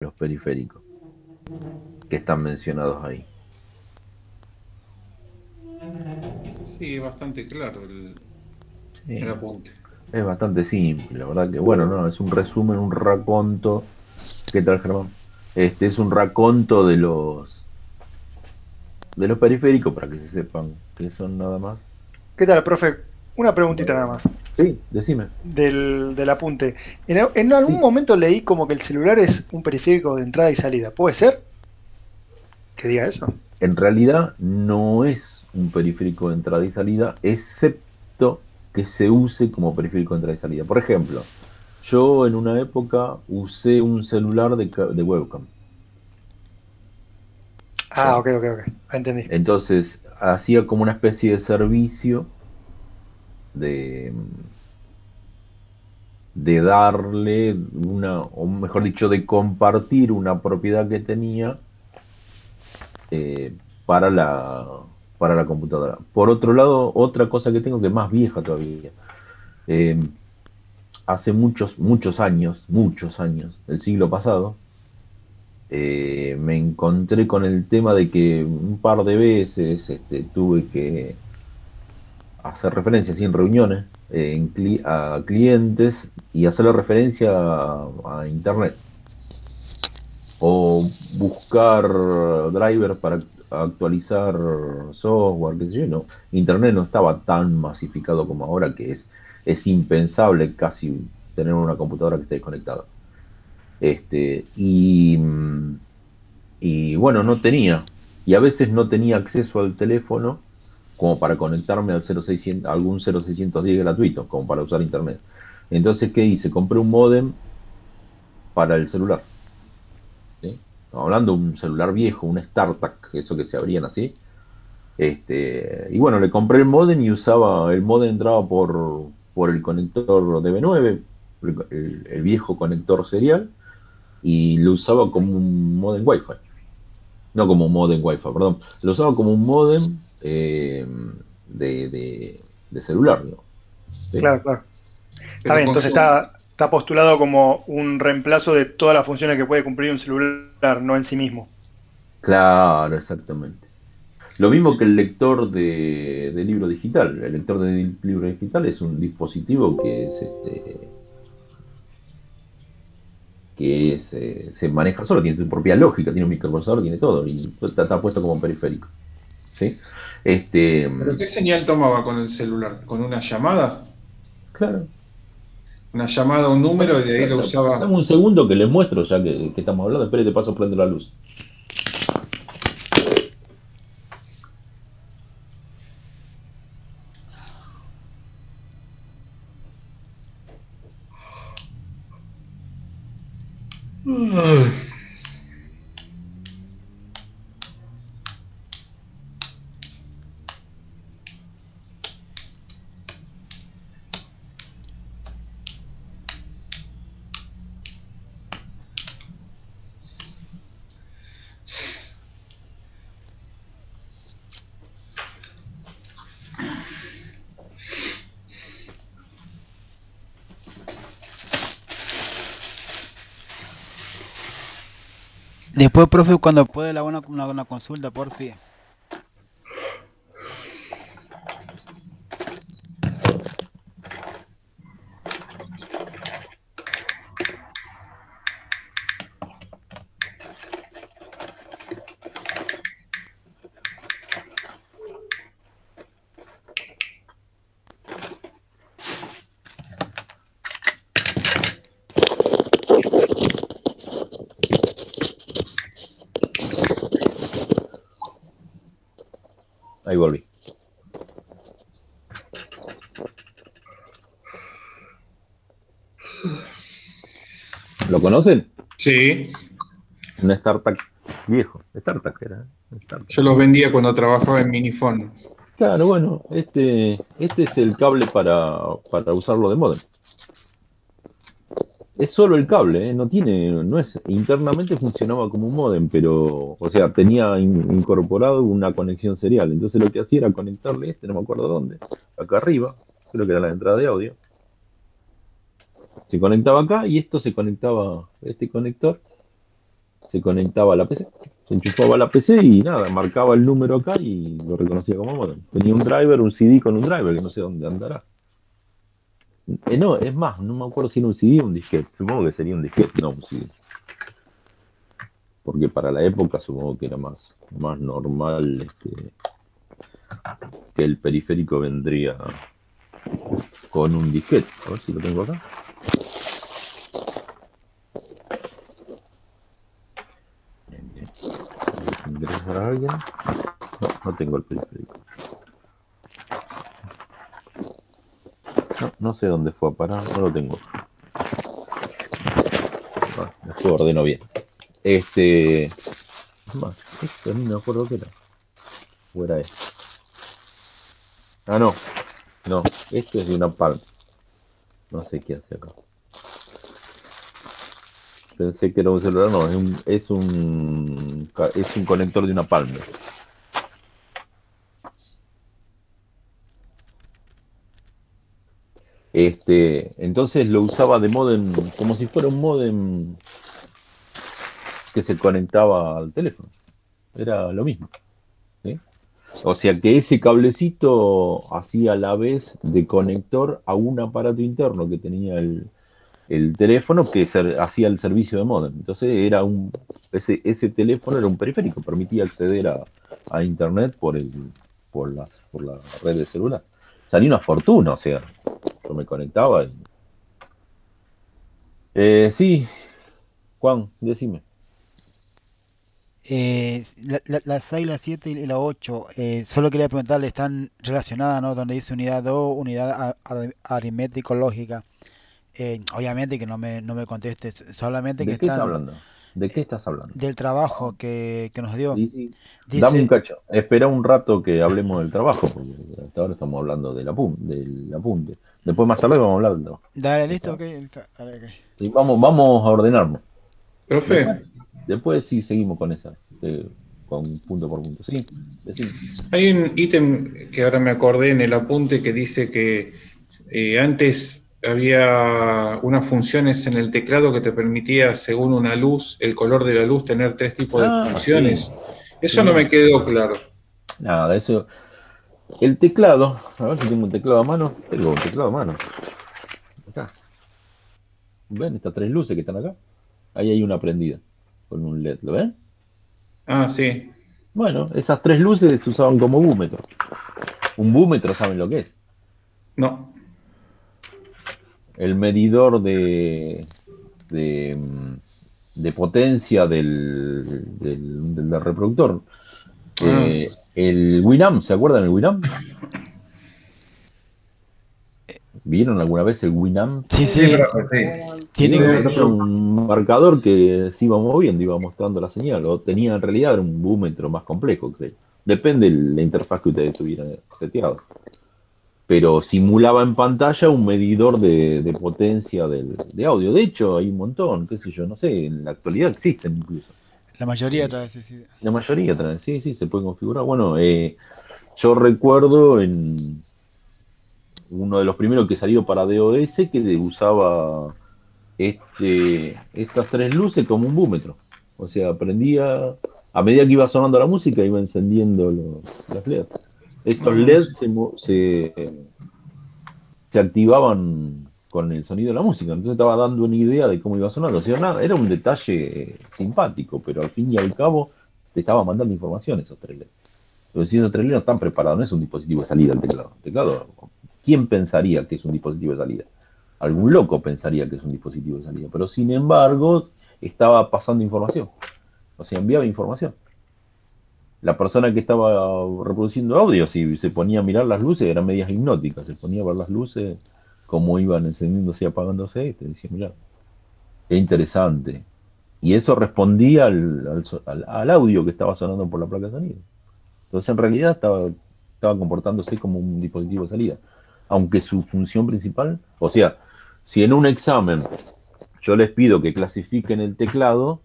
los periféricos que están mencionados ahí. Sí, es bastante claro el Sí, apunte. es bastante simple, la verdad que, bueno, no, es un resumen, un raconto. ¿Qué tal, Germán? Este es un raconto de los periféricos para que se sepan qué son nada más. ¿Qué tal, profe? Una preguntita nada más Sí, decime. del apunte. En algún Sí, momento leí como que el celular es un periférico de entrada y salida. ¿Puede ser que diga eso? en realidad no es un periférico de entrada y salida, excepto que se use como periférico de entrada y salida. Por ejemplo, yo en una época usé un celular de webcam. Ah, ¿Está? ok, ok, ok. Entendí. Entonces, hacía como una especie de servicio de, de darle una, o mejor dicho, de compartir una propiedad que tenía eh, para para la computadora. Por otro lado, otra cosa que tengo que es más vieja todavía. Eh, Hace muchos años, del siglo pasado, me encontré con el tema de que un par de veces tuve que hacer referencia así en reuniones a clientes y hacerle referencia a Internet o buscar drivers para actualizar software, qué sé yo. No, Internet no estaba tan masificado como ahora, que es impensable casi tener una computadora que esté desconectada. Este, y bueno, no tenía. Y a veces no tenía acceso al teléfono como para conectarme al 0600, a algún 0610 gratuito, como para usar internet. Entonces, ¿qué hice? Compré un módem para el celular. ¿Sí? Estamos hablando de un celular viejo, un StarTAC, eso que se abrían así. Y bueno, le compré el modem y usaba, el modem entraba por el conector DB9, el viejo conector serial, y lo usaba como un modem Wi-Fi. No como un modem Wi-Fi, perdón. Lo usaba como un modem de, de, de celular, ¿no? ¿Sí? Claro, claro. Está Pero bien, entonces está postulado como un reemplazo de todas las funciones que puede cumplir un celular, no en sí mismo. Claro, exactamente. Lo mismo que el lector de libro digital. El lector de libro digital es un dispositivo se maneja solo, tiene su propia lógica, tiene un microprocesador, tiene todo, y está puesto como periférico. ¿Sí? Este, ¿Pero qué señal tomaba con el celular? ¿Con una llamada? claro. Una llamada a un número y de ahí lo Dame usaba. un segundo que les muestro ya que estamos hablando. Espere, te paso a prender la luz. Después, profe, cuando pueda le hago una consulta, porfi. Ahí volví. ¿Lo conocen? Sí, Un StarTAC viejo. StarTAC era. StarTAC. yo los vendía cuando trabajaba en Minifone. Claro, bueno, este es el cable para usarlo de modem. Es solo el cable, ¿eh? No tiene, no es, internamente funcionaba como un modem, pero, o sea, tenía incorporado una conexión serial. Entonces lo que hacía era conectarle no me acuerdo dónde, acá arriba, creo que era la entrada de audio. Se conectaba acá y esto se conectaba, este conector se conectaba a la PC. Se enchufaba a la PC y nada, marcaba el número acá y lo reconocía como modem. Tenía un driver, un CD con un driver, que no sé dónde andará. No, es más, no me acuerdo si era un CD o un disquete. Supongo que sería un disquete, no un CD. Porque para la época supongo que era más normal que el periférico vendría con un disquete. A ver si lo tengo acá. ¿Ingresar a alguien? No tengo el periférico. No sé dónde fue a parar, no lo tengo. Después ordeno bien. Es más, esto ni me acuerdo qué era. ¿O era esto? Ah, no. No, esto es de una Palm. No sé qué hace acá. Pensé que era un celular, no, es un conector de una Palm. Entonces lo usaba de modem, como si fuera un modem que se conectaba al teléfono. Era lo mismo. ¿Sí? O sea que ese cablecito hacía a la vez de conector a un aparato interno que tenía el teléfono que hacía el servicio de modem. Entonces ese teléfono era un periférico, permitía acceder a internet por la red de celular. Salía una fortuna, o sea, yo me conectaba y... sí, Juan, decime. La 6, la 7 y la 8, solo quería preguntarle, ¿están relacionadas, no? Donde dice unidad 2, unidad aritmético-lógica. Obviamente que no me contestes, solamente que ¿De qué estás están hablando? ¿De qué estás hablando? del trabajo que nos dio. Sí, sí. Dame un Dice, cacho. Espera un rato que hablemos del trabajo, porque hasta ahora estamos hablando del apunte. Después más tarde vamos a hablar del trabajo. dale, listo, ¿Está? ok, listo, dale, ok. Y vamos a ordenarnos. Después, Profe, después sí seguimos con esa, con punto por punto. Sí, decime. hay un ítem que ahora me acordé en el apunte que dice que antes había unas funciones en el teclado que te permitía, según una luz, el color de la luz, tener tres tipos de Ah, sí. funciones. Eso no Sí. me quedó claro. Nada, eso. El teclado, a ver si tengo un teclado a mano. Tengo un teclado a mano. Acá. ¿Ven estas tres luces que están acá? Ahí hay una prendida con un LED, ¿lo ven? Ah, sí. Bueno, esas tres luces se usaban como búmetro. Un búmetro, ¿saben lo que es? No. El medidor de, de potencia del reproductor. Ah, El Winamp, ¿se acuerdan del Winamp? ¿Vieron alguna vez el Winamp? Sí, sí, sí, profe, sí. tiene Era un marcador que se iba moviendo, iba mostrando la señal, o tenía en realidad era un búmetro más complejo, creo. Depende de la interfaz que ustedes tuvieran seteado. Pero simulaba en pantalla un medidor de potencia de audio. De hecho, hay un montón, qué sé yo, no sé, en la actualidad existen incluso. la mayoría trae, sí, sí. La mayoría traen, sí, sí, se puede configurar. Bueno, yo recuerdo en uno de los primeros que salió para DOS que usaba estas tres luces como un búmetro. O sea, prendía, a medida que iba sonando la música, iba encendiendo las LED. Estos Ah, LED se activaban con el sonido de la música, entonces estaba dando una idea de cómo iba sonando. O sea, nada, era un detalle simpático, pero al fin y al cabo te estaba mandando información esos tres LED. Pero si esos tres LED no están preparados, no es un dispositivo de salida el teclado. El teclado, ¿quién pensaría que es un dispositivo de salida? Algún loco pensaría que es un dispositivo de salida, pero sin embargo estaba pasando información, o sea, enviaba información. La persona que estaba reproduciendo audio, si se ponía a mirar las luces, eran medias hipnóticas, se ponía a ver las luces, cómo iban encendiéndose y apagándose, y te decía, mira, qué interesante. Y eso respondía al audio que estaba sonando por la placa de sonido. Entonces, en realidad estaba comportándose como un dispositivo de salida. Aunque su función principal, o sea, si en un examen yo les pido que clasifiquen el teclado,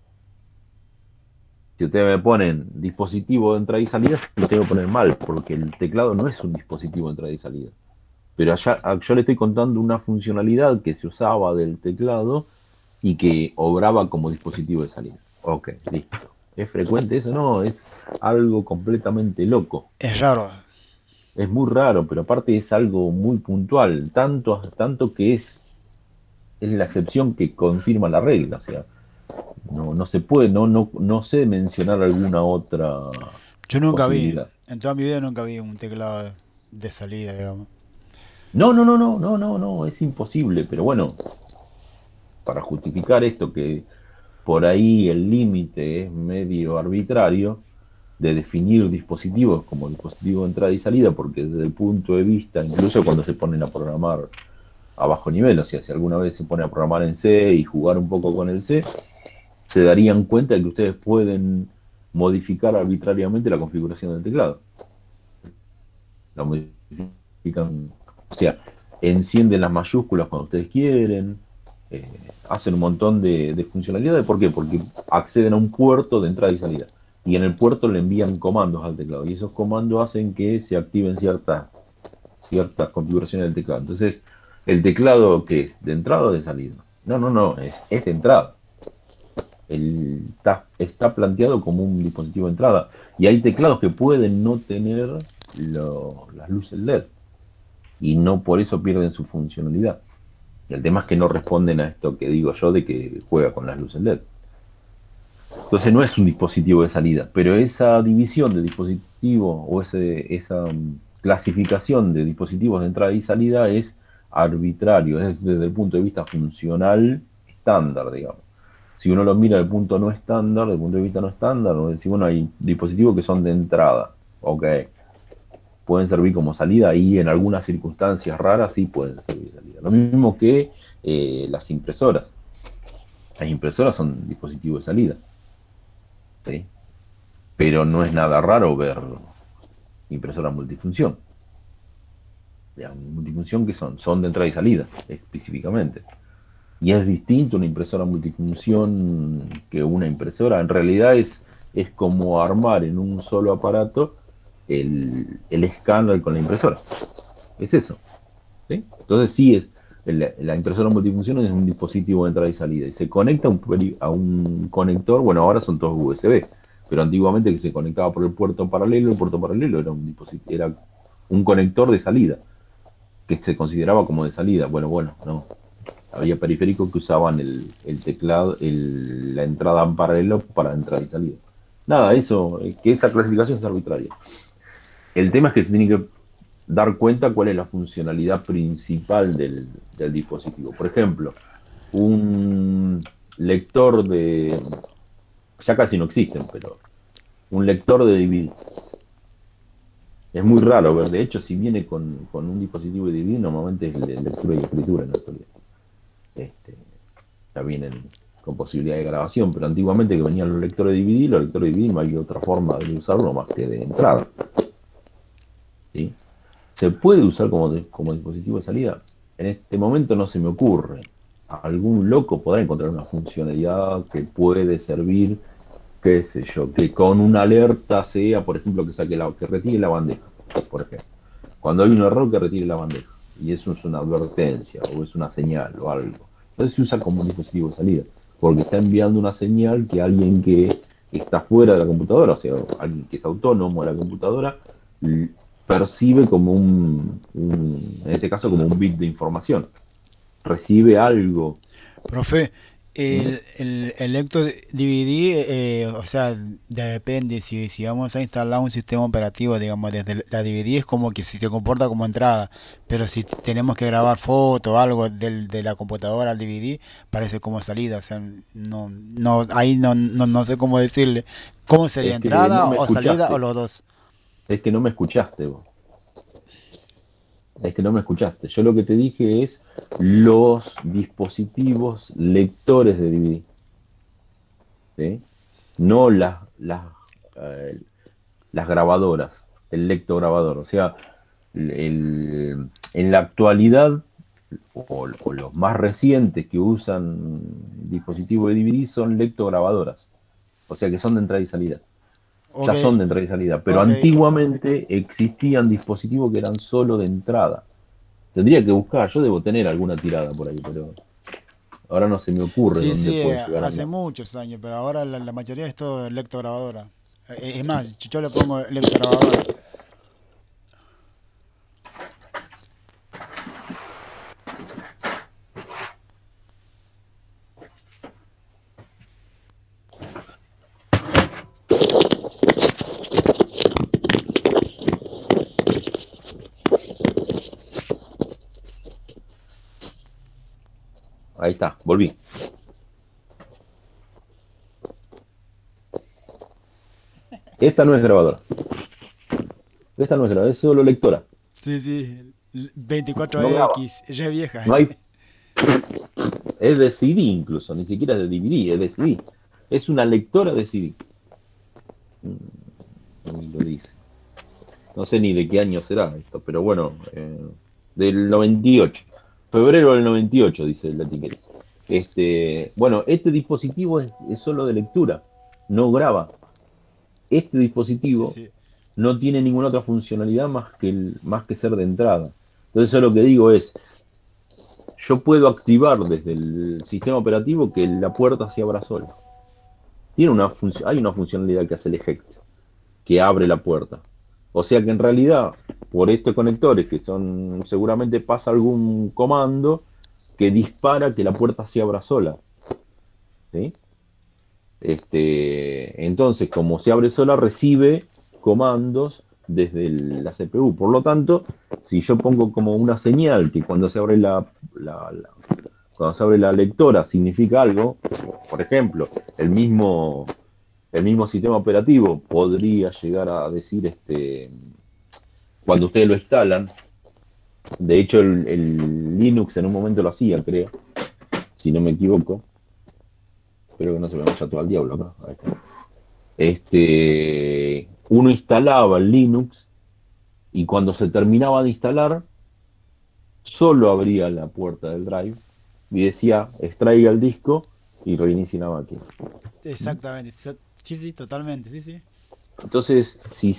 si ustedes me ponen dispositivo de entrada y salida, lo tengo que poner mal, porque el teclado no es un dispositivo de entrada y salida. Pero allá yo le estoy contando una funcionalidad que se usaba del teclado y que obraba como dispositivo de salida. Ok, listo. ¿Es frecuente eso? No, es algo completamente loco. Es raro. Es muy raro, pero aparte es algo muy puntual, tanto que es la excepción que confirma la regla. O sea, no se puede, no sé mencionar alguna otra Yo nunca vi, posibilidad. en toda mi vida nunca vi un teclado de salida, digamos. No, es imposible, pero bueno, para justificar esto que por ahí el límite es medio arbitrario de definir dispositivos como dispositivos de entrada y salida, porque desde el punto de vista, incluso cuando se ponen a programar a bajo nivel, o sea, si alguna vez se pone a programar en C y jugar un poco con el C, se darían cuenta de que ustedes pueden modificar arbitrariamente la configuración del teclado. La modifican, o sea, encienden las mayúsculas cuando ustedes quieren, eh, hacen un montón de funcionalidades. ¿Por qué? Porque acceden a un puerto de entrada y salida. Y en el puerto le envían comandos al teclado. Y esos comandos hacen que se activen ciertas configuraciones del teclado. Entonces, ¿el teclado qué es? ¿De entrada o de salida? No, es de entrada. Está planteado como un dispositivo de entrada. Y hay teclados que pueden no tener las luces LED. Y no por eso pierden su funcionalidad. El tema es que no responden a esto que digo yo de que juega con las luces LED. Entonces no es un dispositivo de salida, pero esa división de dispositivo o esa clasificación de dispositivos de entrada y salida es arbitrario, es desde el punto de vista funcional estándar, digamos. Si uno lo mira desde el punto no estándar, desde el punto de vista no estándar, uno dice, bueno, hay dispositivos que son de entrada, ok, pueden servir como salida y en algunas circunstancias raras sí pueden servir de salida. Lo mismo que las impresoras. Las impresoras son dispositivos de salida. ¿Sí? Pero no es nada raro ver impresoras multifunción. Multifunción que son de entrada y salida, específicamente. Y es distinto una impresora multifunción que una impresora. En realidad es como armar en un solo aparato el escáner con la impresora. Es eso. ¿Sí? Entonces sí la impresora multifunción es un dispositivo de entrada y salida. Y se conecta a un conector, bueno, ahora son todos USB, pero antiguamente que se conectaba por el puerto paralelo era era un conector de salida, que se consideraba como de salida. Bueno, no. Había periféricos que usaban el teclado, la entrada en paralelo para entrada y salida. Nada, que esa clasificación es arbitraria. El tema es que se tiene que dar cuenta cuál es la funcionalidad principal del dispositivo. Por ejemplo, un lector ya casi no existen, pero un lector de DVD. Es muy raro ver, de hecho, si viene con un dispositivo de DVD, normalmente es de lectura y escritura en la actualidad. Ya vienen con posibilidad de grabación, pero antiguamente que venían los lectores de DVD no hay otra forma de usarlo más que de entrada. ¿Sí? ¿Se puede usar como dispositivo de salida? En este momento no se me ocurre. Algún loco podrá encontrar una funcionalidad que puede servir, qué sé yo, que con una alerta sea, por ejemplo, que retire la bandeja, por ejemplo. Cuando hay un error, que retire la bandeja. Y eso es una advertencia, o es una señal, o algo. Entonces se usa como un dispositivo de salida, porque está enviando una señal que alguien que está fuera de la computadora, o sea, alguien que es autónomo de la computadora, percibe como en este caso, como un bit de información. Recibe algo. Profe, el lector DVD, o sea, depende si vamos a instalar un sistema operativo, digamos, desde la DVD es como que si se comporta como entrada, pero si tenemos que grabar foto o algo de la computadora al DVD, parece como salida, o sea, ahí no sé cómo decirle, ¿cómo sería Es que entrada no me o salida o escuchaste. los dos? Es que no me escuchaste vos. Es que no me escuchaste. Yo lo que te dije es los dispositivos lectores de DVD. ¿Sí? No eh, las grabadoras, el lectograbador. O sea, en la actualidad, o los más recientes que usan dispositivos de DVD son lectograbadoras. O sea que son de entrada y salida. Ok, Ya son de entrada y salida. Pero ok. antiguamente existían dispositivos que eran solo de entrada. Tendría que buscar, yo debo tener alguna tirada por ahí, pero ahora no se me ocurre Sí, dónde sí, puede llegar a hace andar. muchos años, pero ahora la mayoría es todo lectograbadora. Es más, yo le pongo lectograbadora. Ahí está, volví. Esta no es grabadora. Esta no es grabadora, es solo lectora. Sí, sí, No graba. 24X, ya es vieja. No hay, es de CD incluso, ni siquiera es de DVD, es de CD. Es una lectora de CD. Ahí lo dice. No sé ni de qué año será esto, pero bueno, del 98. Febrero del 98, dice la etiqueta. Bueno, este dispositivo es solo de lectura, no graba. Este Sí, dispositivo sí. no tiene ninguna otra funcionalidad más que ser de entrada. Entonces, yo lo que digo es, yo puedo activar desde el sistema operativo que la puerta se abra sola. Hay una funcionalidad que hace el eject, que abre la puerta. O sea que en realidad, por estos conectores, que son, seguramente pasa algún comando que dispara que la puerta se abra sola. ¿Sí? Entonces, como se abre sola, recibe comandos desde la CPU. Por lo tanto, si yo pongo como una señal que cuando se abre cuando se abre la lectora significa algo, por ejemplo, el mismo sistema operativo podría llegar a decir, cuando ustedes lo instalan, de hecho el Linux en un momento lo hacía, creo, si no me equivoco, espero que no se me vaya todo al diablo acá. Ahí está. Uno instalaba el Linux y cuando se terminaba de instalar, solo abría la puerta del drive y decía extraiga el disco y reinicie la máquina. Exactamente. Sí, sí, totalmente, sí, sí. Entonces, si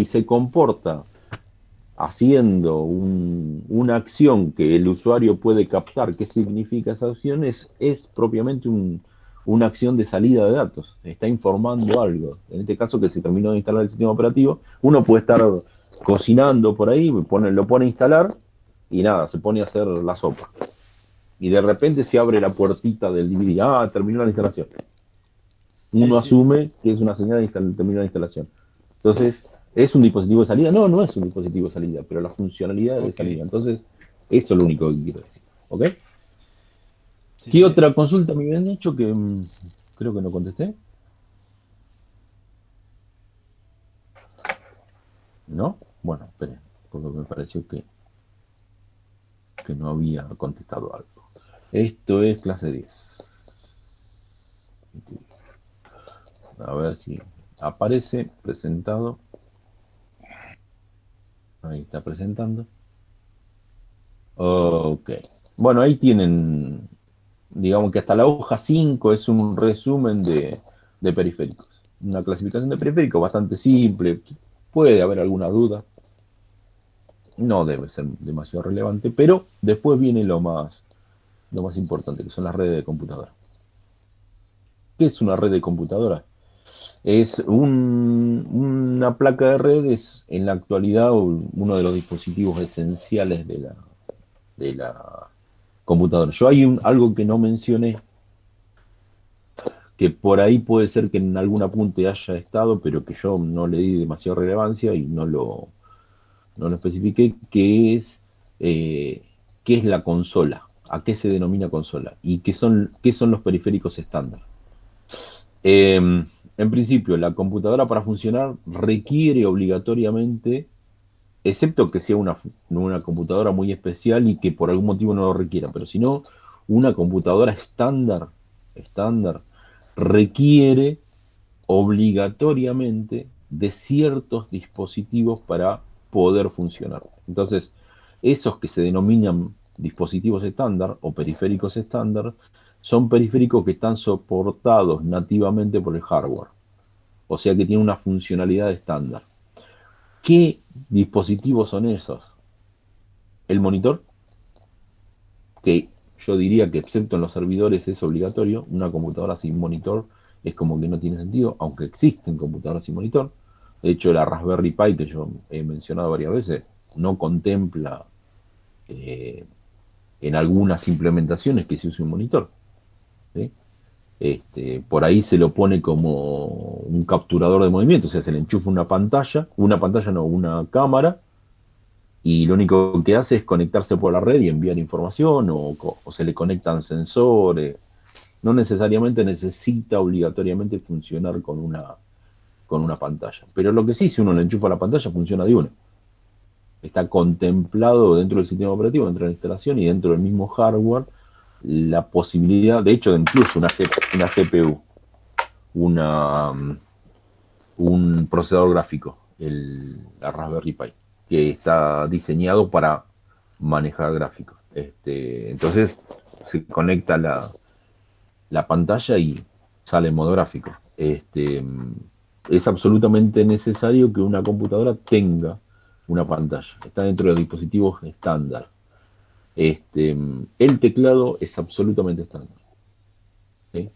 se comporta haciendo una acción que el usuario puede captar qué significa esa acción, es propiamente una acción de salida de datos. Está informando algo. En este caso, que se terminó de instalar el sistema operativo, uno puede estar cocinando por ahí, lo pone a instalar y nada, se pone a hacer la sopa. Y de repente se abre la puertita del DVD. Ah, terminó la instalación. Sí, Uno sí. asume que es una señal de terminó la instalación. Entonces, ¿es un dispositivo de salida? No, no es un dispositivo de salida, pero la funcionalidad es de Ok. salida. Entonces, eso es lo único que quiero decir. ¿Ok? Sí, ¿Qué sí. otra consulta me habían hecho que creo que no contesté? ¿No? Bueno, esperen, porque me pareció que no había contestado algo. Esto es clase 10. A ver si aparece presentado. Ahí está presentando. Ok. Bueno, ahí tienen, digamos que hasta la hoja 5 es un resumen de periféricos. Una clasificación de periféricos bastante simple. Puede haber alguna duda. No debe ser demasiado relevante, pero después viene lo más importante, que son las redes de computadora. ¿Qué es una red de computadora? Es una placa de redes en la actualidad uno de los dispositivos esenciales de la computadora. Yo hay algo que no mencioné, que por ahí puede ser que en algún apunte haya estado, pero que yo no le di demasiada relevancia y no lo especifiqué, eh, qué es la consola, a qué se denomina consola y qué son los periféricos estándar. En principio, la computadora para funcionar requiere obligatoriamente, excepto que sea una computadora muy especial y que por algún motivo no lo requiera, pero si no, una computadora estándar requiere obligatoriamente de ciertos dispositivos para poder funcionar. Entonces, esos que se denominan dispositivos estándar o periféricos estándar son periféricos que están soportados nativamente por el hardware, o sea que tienen una funcionalidad estándar. ¿Qué dispositivos son esos? El monitor, que yo diría que excepto en los servidores es obligatorio. Una computadora sin monitor es como que no tiene sentido, aunque existen computadoras sin monitor. De hecho, la Raspberry Pi, que yo he mencionado varias veces, no contempla eh, en algunas implementaciones que se use un monitor, ¿sí? Por ahí se lo pone como un capturador de movimiento, o sea, se le enchufa una pantalla no, una cámara, y lo único que hace es conectarse por la red y enviar información, o se le conectan sensores. No necesariamente necesita obligatoriamente funcionar con una pantalla. Pero lo que sí, si uno le enchufa la pantalla, funciona de una. Está contemplado dentro del sistema operativo, dentro de la instalación y dentro del mismo hardware, la posibilidad, de hecho, incluso una GPU, una, un procesador gráfico, la Raspberry Pi, que está diseñado para manejar gráficos. Entonces se conecta la pantalla y sale en modo gráfico. Es absolutamente necesario que una computadora tenga una pantalla. Está dentro de los dispositivos estándar. El teclado es absolutamente estándar, ¿sí?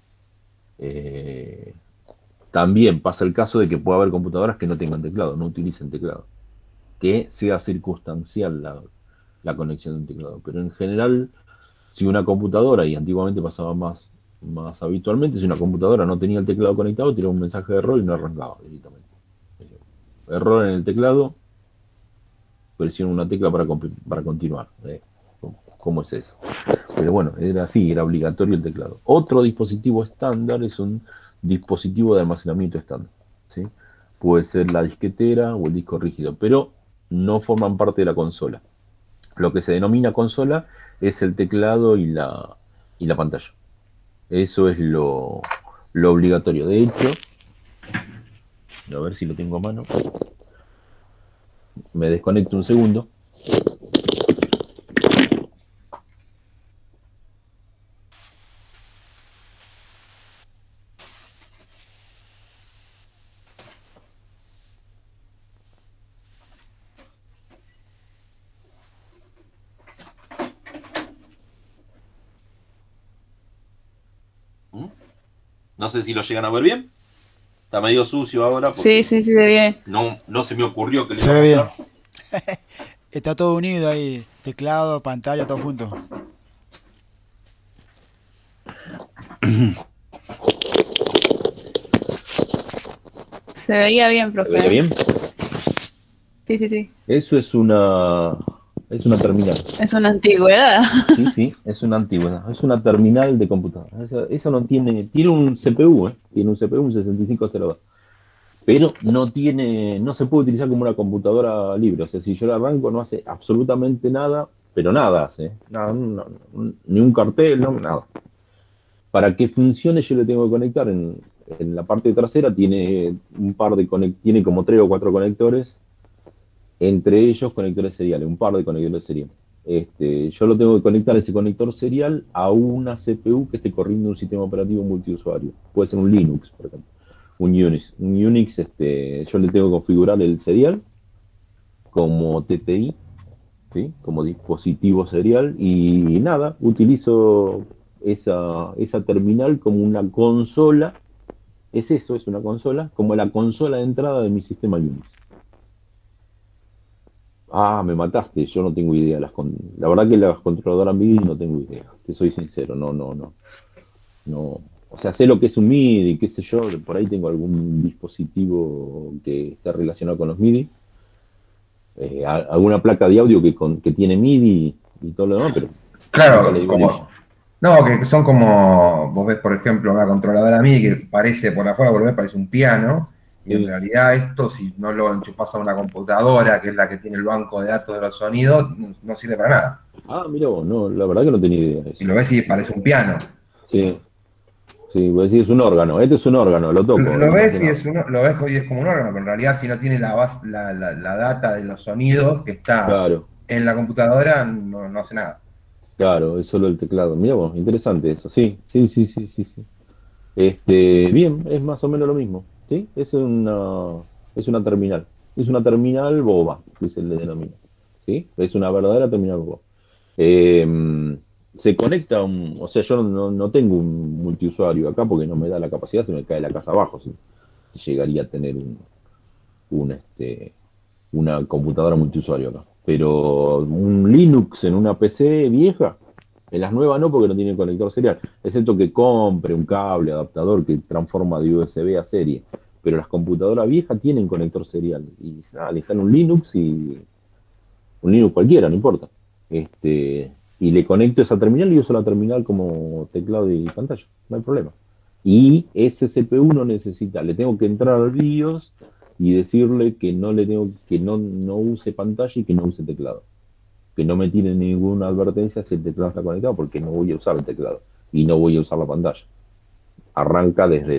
También pasa el caso de que puede haber computadoras que no tengan teclado, no utilicen teclado, que sea circunstancial la conexión de un teclado. Pero en general, si una computadora, y antiguamente pasaba más habitualmente, si una computadora no tenía el teclado conectado, tiraba un mensaje de error y no arrancaba directamente. Error en el teclado, presiona una tecla para continuar. ¿Cómo es eso? Pero bueno, era así, era obligatorio el teclado. Otro dispositivo estándar es un dispositivo de almacenamiento estándar, ¿sí? Puede ser la disquetera o el disco rígido, pero no forman parte de la consola. Lo que se denomina consola es el teclado y la pantalla. Eso es lo obligatorio. De hecho, a ver si lo tengo a mano. Me desconecto un segundo. No sé si lo llegan a ver bien. Está medio sucio ahora. Sí, sí, sí, se ve bien. No se me ocurrió que le Se iba a ve bien. mostrar. Está todo unido ahí, teclado, pantalla, todo junto. Se veía bien, ¿Se profe. ve bien? Sí, sí, sí. Eso es una terminal. Es una antigüedad. Sí, sí, es una antigüedad. Es una terminal de computadora. Eso no tiene un CPU, ¿eh? Tiene un CPU, un 6502. Pero no se puede utilizar como una computadora libre. O sea, si yo la arranco no hace absolutamente nada, pero nada hace, ¿eh? Nada, ni un cartel, no, nada. Para que funcione yo le tengo que conectar en la parte trasera, tiene tiene como 3 o 4 conectores, entre ellos conectores seriales, un par de conectores seriales. Yo lo tengo que conectar ese conector serial a una CPU que esté corriendo un sistema operativo multiusuario. Puede ser un Linux, por ejemplo, un Unix. Un Unix, yo le tengo que configurar el serial como TTI, ¿sí? Como dispositivo serial, y nada, utilizo esa terminal como una consola. Es eso, es una consola, como la consola de entrada de mi sistema Unix. Ah, me mataste, yo no tengo idea. La verdad que las controladoras MIDI no tengo idea, te soy sincero, no. O sea, sé lo que es un MIDI, qué sé yo, por ahí tengo algún dispositivo que está relacionado con los MIDI, alguna placa de audio que tiene MIDI y todo lo demás, pero nunca le Claro, digo nada. no, que son como, vos ves, por ejemplo, una controladora MIDI que parece por afuera, por lo ves, parece un piano, y en Sí. realidad esto, si no lo enchufás a una computadora, que es la que tiene el banco de datos de los sonidos, no sirve para nada. Ah, mira vos, no, la verdad que no tenía idea de Y eso. lo ves y parece un piano. Sí, sí, vos decís, es un órgano, este es un órgano, lo toco. Lo no ves hace y nada. lo ves y es como un órgano, pero en realidad si no tiene la data de los sonidos que está Claro, en la computadora, no hace nada. claro, es solo el teclado. Mira vos, interesante eso, sí, sí, sí, sí, sí, sí. Bien, es más o menos lo mismo, ¿sí? Es una terminal. Es una terminal boba, que se le denomina, ¿sí? Es una verdadera terminal boba. Eh, se conecta, o sea, yo no tengo un multiusuario acá porque no me da la capacidad, se me cae la casa abajo, si llegaría a tener una computadora multiusuario acá. Pero un Linux en una PC vieja, en las nuevas no, porque no tiene conector serial, excepto que compre un cable adaptador que transforma de USB a serie. Pero las computadoras viejas tienen conector serial. Y nada, le instalan un Linux y un Linux cualquiera, no importa. Y le conecto esa terminal y uso la terminal como teclado y pantalla, no hay problema. Y ese CPU no necesita, le tengo que entrar al BIOS y decirle que no use pantalla y que no use teclado. Que no me tiene ninguna advertencia si el teclado está conectado, porque no voy a usar el teclado y no voy a usar la pantalla. Arranca desde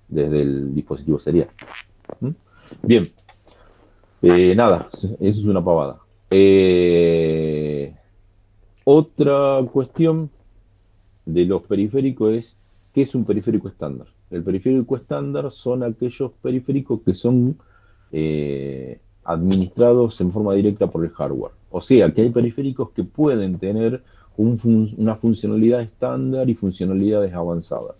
el dispositivo serial. ¿Mm? Bien. Nada, eso es una pavada. Otra cuestión de los periféricos es, ¿qué es un periférico estándar? El periférico estándar son aquellos periféricos que son administrados en forma directa por el hardware. O sea, que hay periféricos que pueden tener una funcionalidad estándar y funcionalidades avanzadas.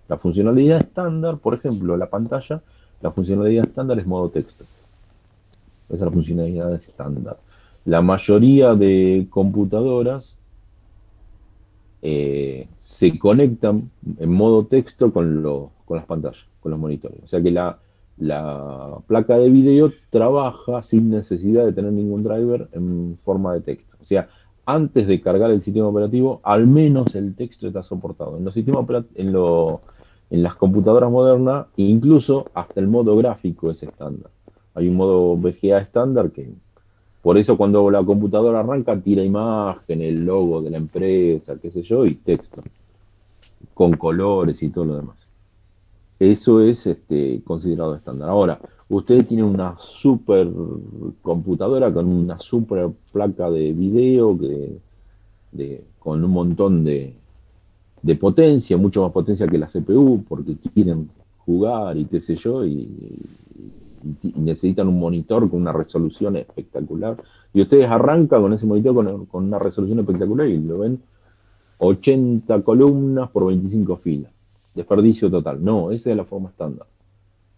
La funcionalidad estándar, por ejemplo, la pantalla, la funcionalidad estándar es modo texto. Esa es la funcionalidad estándar. La mayoría de computadoras se conectan en modo texto con las pantallas, con los monitores. O sea que la placa de video trabaja sin necesidad de tener ningún driver en forma de texto. O sea, antes de cargar el sistema operativo, al menos el texto está soportado. En los sistemas en las computadoras modernas, incluso hasta el modo gráfico es estándar. Hay un modo VGA estándar que, por eso cuando la computadora arranca, tira imagen, el logo de la empresa, qué sé yo, y texto, con colores y todo lo demás. Eso es considerado estándar. Ahora, ustedes tienen una super computadora con una super placa de video con un montón de potencia, mucho más potencia que la CPU, porque quieren jugar y qué sé yo, y necesitan un monitor con una resolución espectacular. Y ustedes arrancan con ese monitor con una resolución espectacular y lo ven 80 columnas por 25 filas. Desperdicio total. No, esa es la forma estándar.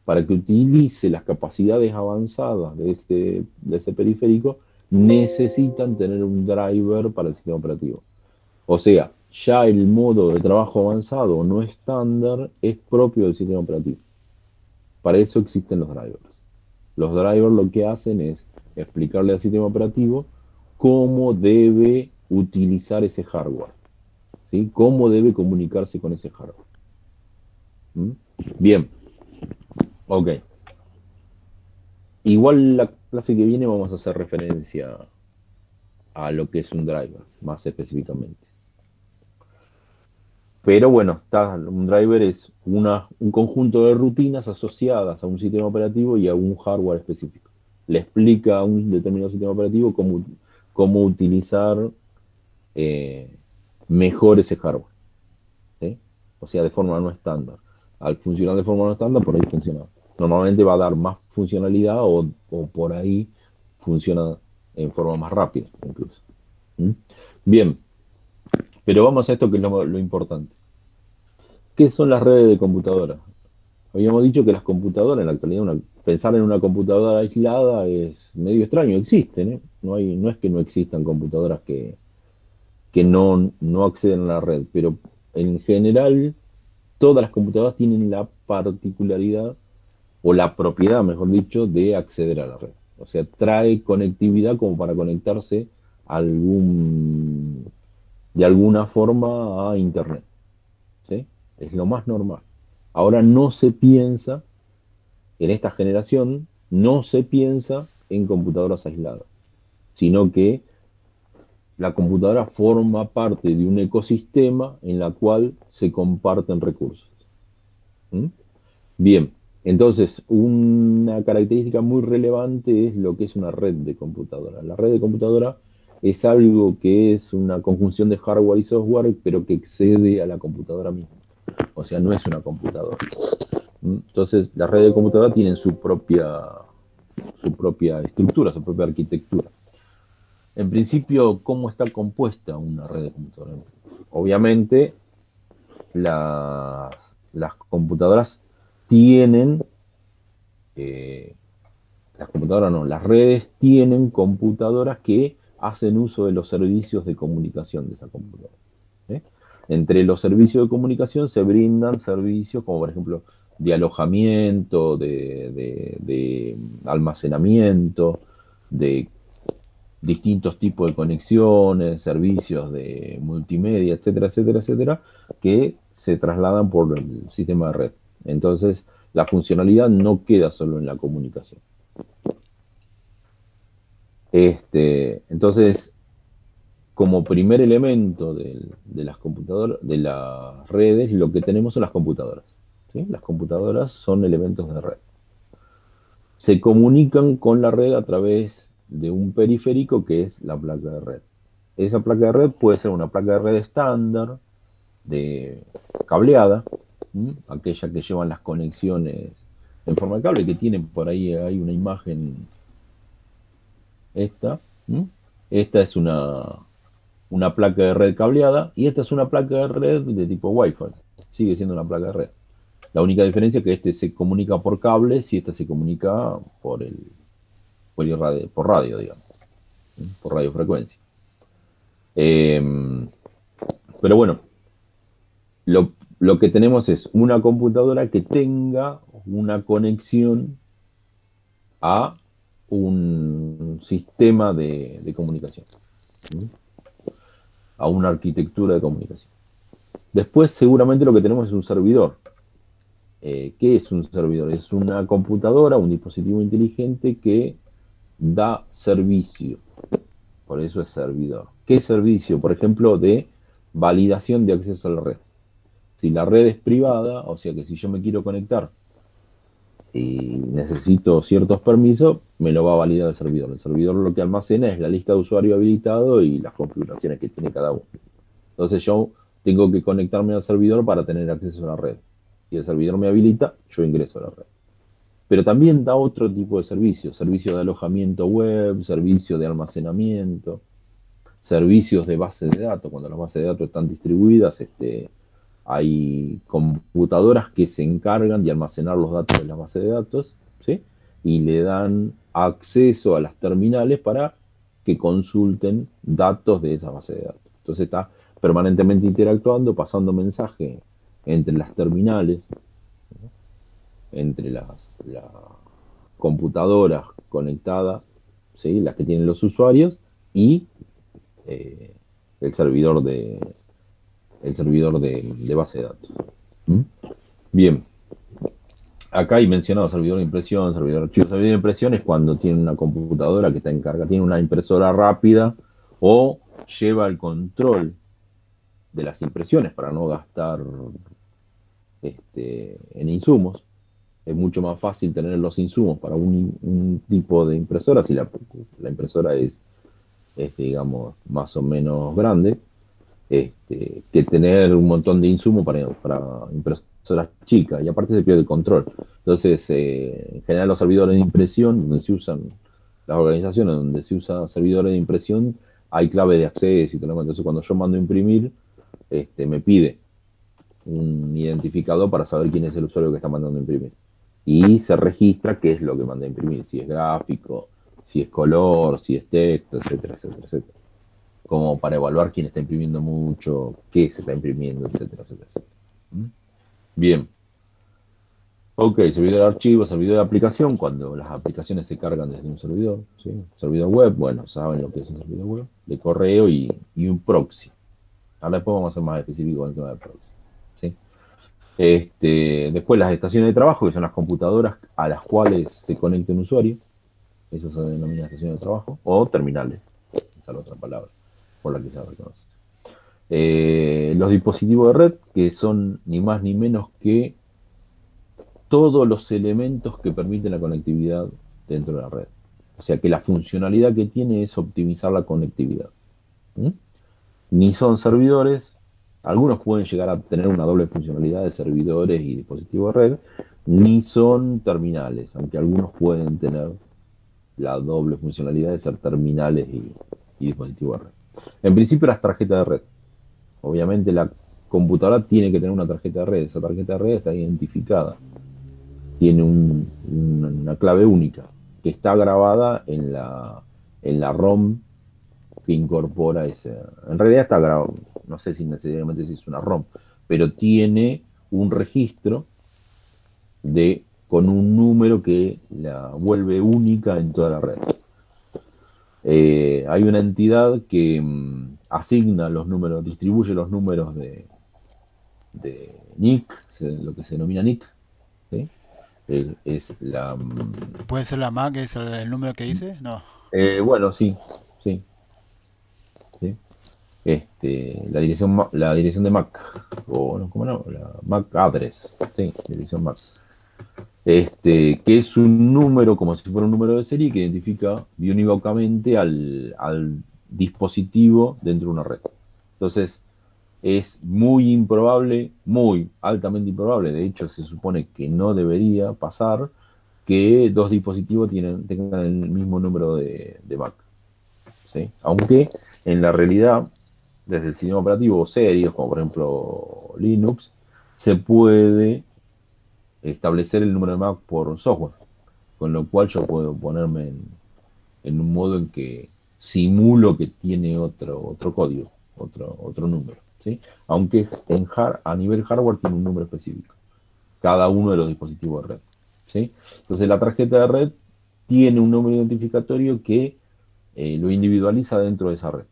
Para que utilice las capacidades avanzadas de ese periférico, necesitan tener un driver para el sistema operativo. O sea, ya el modo de trabajo avanzado no estándar es propio del sistema operativo. Para eso existen los drivers. Los drivers lo que hacen es explicarle al sistema operativo cómo debe utilizar ese hardware, ¿sí? Cómo debe comunicarse con ese hardware. ¿Mm? Bien. Ok. Igual la clase que viene vamos a hacer referencia a lo que es un driver, más específicamente. Pero bueno, un driver es un conjunto de rutinas asociadas a un sistema operativo y a un hardware específico. Le explica a un determinado sistema operativo cómo utilizar mejor ese hardware, ¿sí? O sea, de forma no estándar. Al funcionar de forma no estándar, por ahí funciona. Normalmente va a dar más funcionalidad o por ahí funciona en forma más rápida, incluso. ¿Mm? Bien. Pero vamos a esto que es lo importante. ¿Qué son las redes de computadoras? Habíamos dicho que las computadoras, en la actualidad, pensar en una computadora aislada es medio extraño, existen, ¿eh? No es que no existan computadoras que no acceden a la red, pero en general todas las computadoras tienen la particularidad, o la propiedad, mejor dicho, de acceder a la red. O sea, trae conectividad como para conectarse de alguna forma a Internet. ¿Sí? Es lo más normal. Ahora no se piensa, en esta generación, no se piensa en computadoras aisladas, sino que la computadora forma parte de un ecosistema en la cual se comparten recursos. ¿Mm? Bien, entonces una característica muy relevante es lo que es una red de computadora. La red de computadora es algo que es una conjunción de hardware y software, pero que excede a la computadora misma. O sea, no es una computadora. Entonces, las redes de computadora tienen su propia estructura, su propia arquitectura. En principio, ¿cómo está compuesta una red de computadoras? Obviamente, las computadoras tienen, las computadoras no, las redes tienen computadoras que hacen uso de los servicios de comunicación de esa computadora. ¿Eh? Entre los servicios de comunicación se brindan servicios como, por ejemplo, de alojamiento, de almacenamiento, de distintos tipos de conexiones, servicios de multimedia, etcétera, etcétera, etcétera, que se trasladan por el sistema de red. Entonces, la funcionalidad no queda solo en la comunicación. Entonces, como primer elemento de las computadoras, de las redes, lo que tenemos son las computadoras. ¿Sí? Las computadoras son elementos de red. Se comunican con la red a través de un periférico que es la placa de red. Esa placa de red puede ser una placa de red estándar, de cableada, aquella que llevan las conexiones en forma de cable, que tienen por ahí, hay una imagen, esta es una placa de red cableada, y esta es una placa de red de tipo Wi-Fi, sigue siendo una placa de red. La única diferencia es que este se comunica por cables y esta se comunica por radio, digamos, por radiofrecuencia. Pero bueno, lo que tenemos es una computadora que tenga una conexión a un sistema de comunicación, a una arquitectura de comunicación. Después seguramente lo que tenemos es un servidor. ¿Qué es un servidor? Es una computadora, un dispositivo inteligente que da servicio. Por eso es servidor. ¿Qué servicio? Por ejemplo, de validación de acceso a la red. Si la red es privada, o sea que si yo me quiero conectar y necesito ciertos permisos, me lo va a validar el servidor. El servidor lo que almacena es la lista de usuario habilitado y las configuraciones que tiene cada uno. Entonces yo tengo que conectarme al servidor para tener acceso a la red. Si el servidor me habilita, yo ingreso a la red. Pero también da otro tipo de servicios, servicio de alojamiento web, servicio de almacenamiento, servicios de base de datos. Cuando las bases de datos están distribuidas, hay computadoras que se encargan de almacenar los datos de la base de datos, ¿sí? Y le dan acceso a las terminales para que consulten datos de esa base de datos. Entonces está permanentemente interactuando, pasando mensaje entre las terminales, ¿no? Entre las computadoras conectadas, ¿sí? Las que tienen los usuarios, y el servidor de base de datos. Bien. Acá hay mencionado servidor de impresión, servidor de archivo. Servidor de impresión es cuando tiene una computadora que está encargada, tiene una impresora rápida o lleva el control de las impresiones para no gastar en insumos. Es mucho más fácil tener los insumos para un tipo de impresora si la impresora es, digamos, más o menos grande, que tener un montón de insumos para impresoras chicas, y aparte se pierde el control. Entonces, en general los servidores de impresión, donde se usan las organizaciones donde se usa servidores de impresión, hay clave de acceso y todo lo demás. Entonces, cuando yo mando a imprimir, me pide un identificador para saber quién es el usuario que está mandando a imprimir. Y se registra qué es lo que mandé a imprimir, si es gráfico, si es color, si es texto, etcétera, etcétera, etcétera. Como para evaluar quién está imprimiendo mucho, qué se está imprimiendo, etcétera, etcétera, etcétera. Bien. Ok, servidor de archivo, servidor de aplicación, cuando las aplicaciones se cargan desde un servidor, ¿sí? Servidor web, bueno, saben lo que es un servidor web, de correo y un proxy. Ahora después vamos a ser más específicos con el tema del proxy, ¿sí? Después las estaciones de trabajo, que son las computadoras a las cuales se conecta un usuario, esas se denominan estaciones de trabajo, o terminales, esa es la otra palabra por la que se reconoce. Los dispositivos de red, que son ni más ni menos que todos los elementos que permiten la conectividad dentro de la red. O sea que la funcionalidad que tiene es optimizar la conectividad. Ni son servidores, algunos pueden llegar a tener una doble funcionalidad de servidores y dispositivos de red, ni son terminales, aunque algunos pueden tener la doble funcionalidad de ser terminales y dispositivo de red. En principio las tarjetas de red. Obviamente la computadora tiene que tener una tarjeta de red. Esa tarjeta de red está identificada. Tiene una clave única que está grabada en la ROM que incorpora ese. En realidad está grabado, no sé si necesariamente si es una ROM, pero tiene un registro con un número que la vuelve única en toda la red. Hay una entidad que asigna los números, distribuye los números de NIC, lo que se denomina NIC, ¿sí? Es la... ¿Puede ser la MAC, es el número que dice? No. bueno, sí, sí, sí. La dirección de MAC, o no, ¿cómo no? La MAC address, sí, dirección MAC. Que es un número, como si fuera un número de serie, que identifica biunívocamente al dispositivo dentro de una red. Entonces, es muy improbable, muy altamente improbable, de hecho se supone que no debería pasar, que dos dispositivos tengan el mismo número de MAC, ¿sí? Aunque en la realidad, desde el sistema operativo serios, como por ejemplo Linux, se puede establecer el número de MAC por software, con lo cual yo puedo ponerme en un modo en que simulo que tiene otro código, otro número, ¿sí? Aunque a nivel hardware tiene un número específico, cada uno de los dispositivos de red, ¿sí? Entonces la tarjeta de red tiene un número identificatorio que lo individualiza dentro de esa red.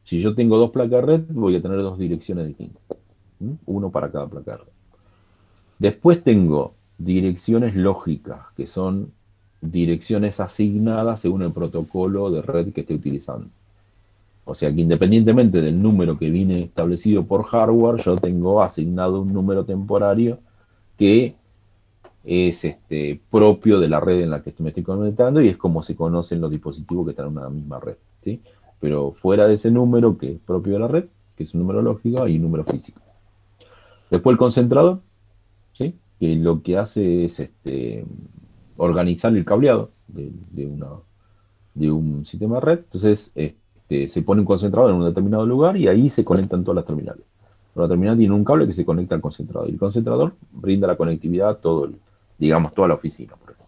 Si yo tengo dos placas de red, voy a tener dos direcciones distintas, ¿sí? Uno para cada placa de red. Después tengo direcciones lógicas, que son direcciones asignadas según el protocolo de red que esté utilizando. O sea que independientemente del número que viene establecido por hardware, yo tengo asignado un número temporario que es propio de la red en la que me estoy conectando, y es como se conocen los dispositivos que están en una misma red, ¿sí? Pero fuera de ese número que es propio de la red, que es un número lógico, hay un número físico. Después el concentrador, ¿sí? Que lo que hace es organizar el cableado de un sistema de red. Entonces se pone un concentrador en un determinado lugar y ahí se conectan todas las terminales. La terminal tiene un cable que se conecta al concentrador, y el concentrador brinda la conectividad a toda la oficina, por ejemplo.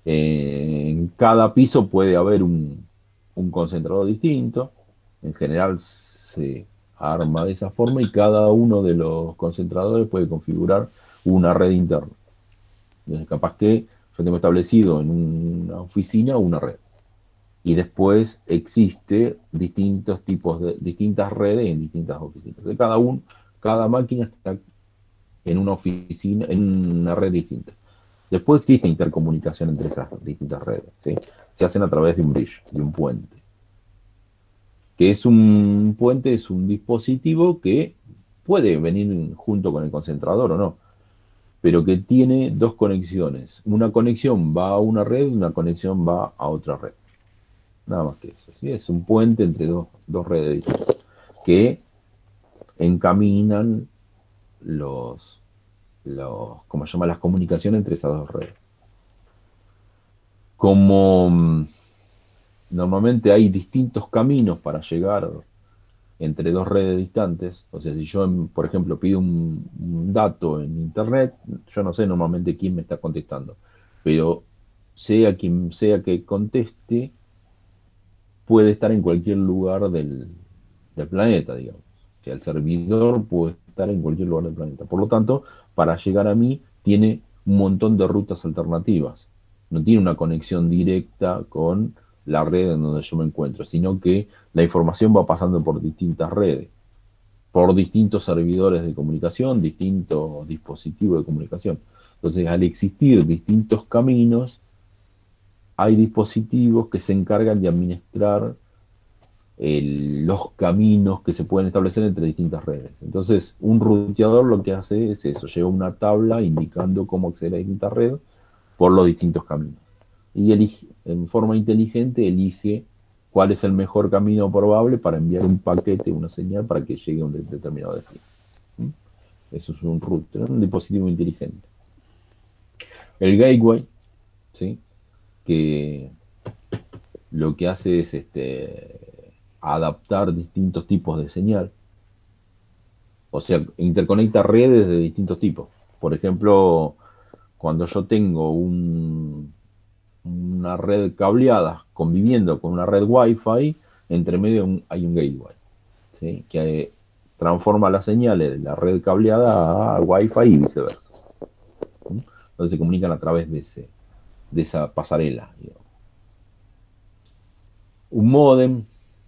En cada piso puede haber un concentrador distinto. En general se arma de esa forma, y cada uno de los concentradores puede configurar una red interna. Entonces, capaz que yo tengo establecido en una oficina una red, y después existe distintas redes en distintas oficinas. Entonces, cada máquina está en una oficina, en una red distinta. Después existe intercomunicación entre esas distintas redes, ¿sí? Se hacen a través de un bridge, de un puente. Que es un puente, es un dispositivo que puede venir junto con el concentrador o no, pero que tiene dos conexiones. Una conexión va a una red y una conexión va a otra red. Nada más que eso, ¿sí? Es un puente entre dos redes distintas que encaminan ¿cómo se llama? Las comunicaciones entre esas dos redes. Como normalmente hay distintos caminos para llegar entre dos redes distantes, o sea, si yo, por ejemplo, pido un dato en internet, yo no sé normalmente quién me está contestando, pero sea quien sea que conteste, puede estar en cualquier lugar del planeta, digamos. O sea, el servidor puede estar en cualquier lugar del planeta. Por lo tanto, para llegar a mí, tiene un montón de rutas alternativas. No tiene una conexión directa con la red en donde yo me encuentro, sino que la información va pasando por distintas redes, por distintos servidores de comunicación, distintos dispositivos de comunicación. Entonces, al existir distintos caminos, hay dispositivos que se encargan de administrar los caminos que se pueden establecer entre distintas redes. Entonces, un ruteador lo que hace es eso, lleva una tabla indicando cómo acceder a distintas redes por los distintos caminos. Y elige, en forma inteligente, elige cuál es el mejor camino probable para enviar un paquete, una señal, para que llegue a un determinado destino. Eso es un router, un dispositivo inteligente. El gateway, ¿sí? Que lo que hace es adaptar distintos tipos de señal. O sea, interconecta redes de distintos tipos. Por ejemplo, cuando yo tengo una red cableada conviviendo con una red Wi-Fi, entre medio hay un gateway, ¿sí? Que transforma las señales de la red cableada a Wi-Fi y viceversa. ¿Sí? Entonces se comunican a través de esa pasarela, digamos. Un módem,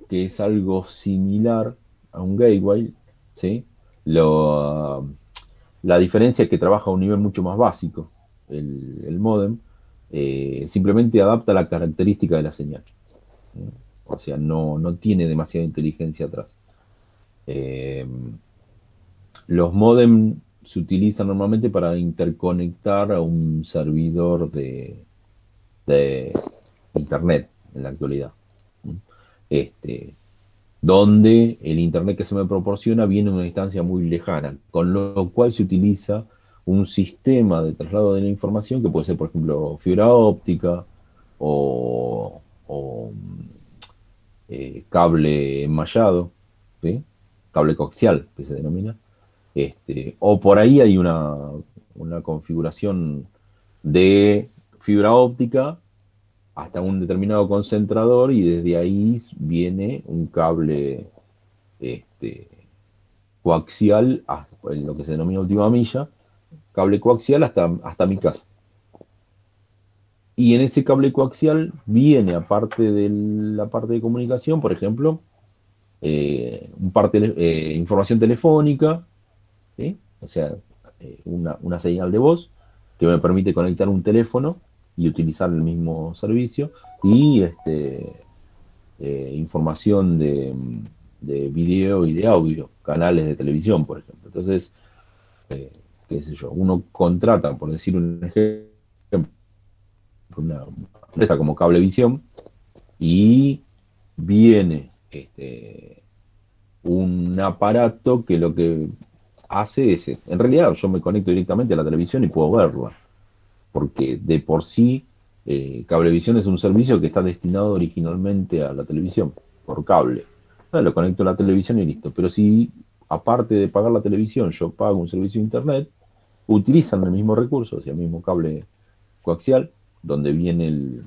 que es algo similar a un gateway, ¿sí? La diferencia es que trabaja a un nivel mucho más básico. El módem simplemente adapta la característica de la señal. ¿Sí? O sea, no tiene demasiada inteligencia atrás. Los módem se utilizan normalmente para interconectar a un servidor de internet en la actualidad. Donde el internet que se me proporciona viene de una distancia muy lejana, con lo cual se utiliza un sistema de traslado de la información que puede ser, por ejemplo, fibra óptica o cable enmallado, ¿sí? Cable coaxial, que se denomina. O por ahí hay una configuración de fibra óptica hasta un determinado concentrador y desde ahí viene un cable coaxial, en lo que se denomina última milla, cable coaxial hasta mi casa. Y en ese cable coaxial viene, aparte de la parte de comunicación, por ejemplo, información telefónica, ¿sí? O sea, una señal de voz que me permite conectar un teléfono y utilizar el mismo servicio, y información de video y de audio, canales de televisión, por ejemplo. Entonces, qué sé yo, uno contrata, por decir un ejemplo, una empresa como Cablevisión, y viene un aparato que lo que hace es, en realidad yo me conecto directamente a la televisión y puedo verla, porque de por sí Cablevisión es un servicio que está destinado originalmente a la televisión, por cable. Lo conecto a la televisión y listo. Pero si, aparte de pagar la televisión, yo pago un servicio de internet, utilizan el mismo recurso, o sea, el mismo cable coaxial, donde viene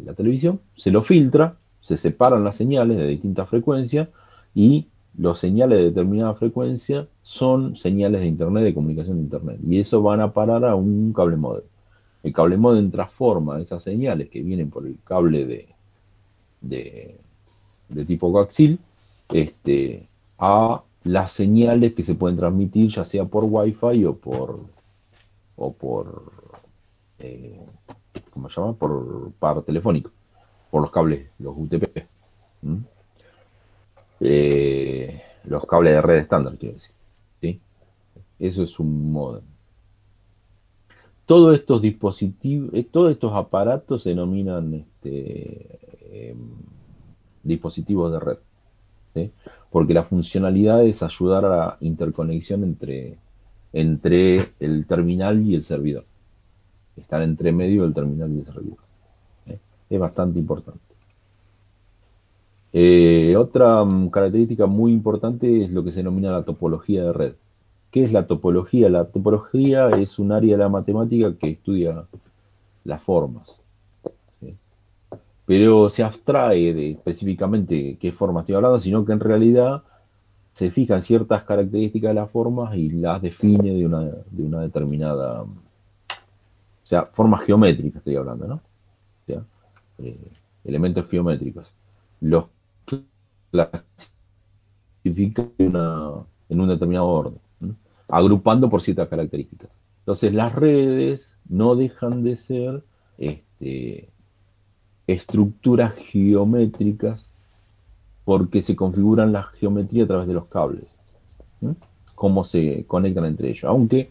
la televisión, se lo filtra, se separan las señales de distintas frecuencias, y los señales de determinada frecuencia son señales de internet, de comunicación de internet, y eso van a parar a un cable modem. El cable modem transforma esas señales que vienen por el cable de tipo coaxial a las señales que se pueden transmitir ya sea por Wi-Fi o por ¿cómo se llama? Por par telefónico, por los cables, los UTP. Los cables de red estándar, quiero decir. ¿Sí? Eso es un modem. Todos estos dispositivos, todos estos aparatos se denominan dispositivos de red, ¿sí? Porque la funcionalidad es ayudar a la interconexión entre el terminal y el servidor. Estar entre medio del terminal y el servidor. Es bastante importante. Otra característica muy importante es lo que se denomina la topología de red. ¿Qué es la topología? La topología es un área de la matemática que estudia las formas, ¿sí? Pero se abstrae de específicamente qué forma estoy hablando, sino que en realidad se fijan ciertas características de las formas y las define de una determinada, o sea, formas geométricas estoy hablando, ¿no? O sea, elementos geométricos. Los clasifica en un determinado orden, ¿no? Agrupando por ciertas características. Entonces las redes no dejan de ser estructuras geométricas porque se configuran la geometría a través de los cables, ¿no? Cómo se conectan entre ellos. Aunque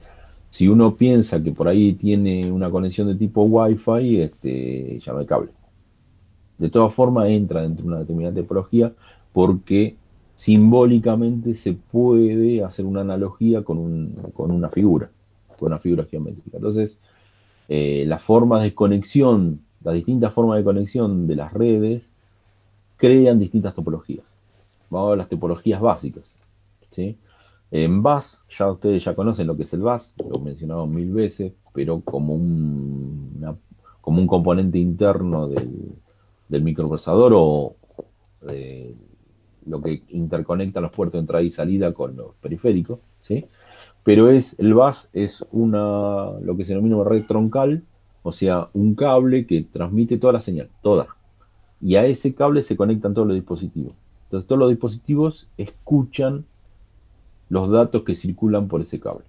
si uno piensa que por ahí tiene una conexión de tipo Wi-Fi, ya no hay cable. De todas formas entra dentro de una determinada topología porque simbólicamente se puede hacer una analogía con una figura geométrica. Entonces, las formas de conexión las distintas formas de conexión de las redes crean distintas topologías. Vamos a ver las topologías básicas, ¿sí? En bus, ya ustedes ya conocen lo que es el bus, lo he mencionado 1000 veces, pero como como un componente interno del microprocesador o de lo que interconecta los puertos de entrada y salida con los periféricos, ¿sí? Pero el bus es lo que se denomina una red troncal, o sea, un cable que transmite toda la señal, toda. Y a ese cable se conectan todos los dispositivos. Entonces todos los dispositivos escuchan los datos que circulan por ese cable.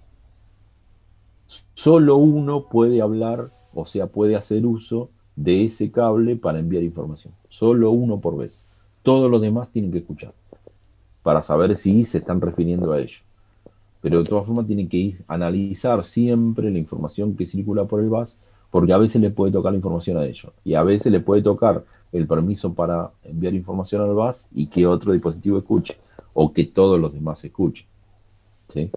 Solo uno puede hablar, o sea, puede hacer uso de ese cable para enviar información. Solo uno por vez. Todos los demás tienen que escuchar para saber si se están refiriendo a ello. Pero de todas formas tienen que analizar siempre la información que circula por el bus, porque a veces le puede tocar la información a ellos. Y a veces le puede tocar el permiso para enviar información al bus y que otro dispositivo escuche, o que todos los demás escuchen, ¿sí?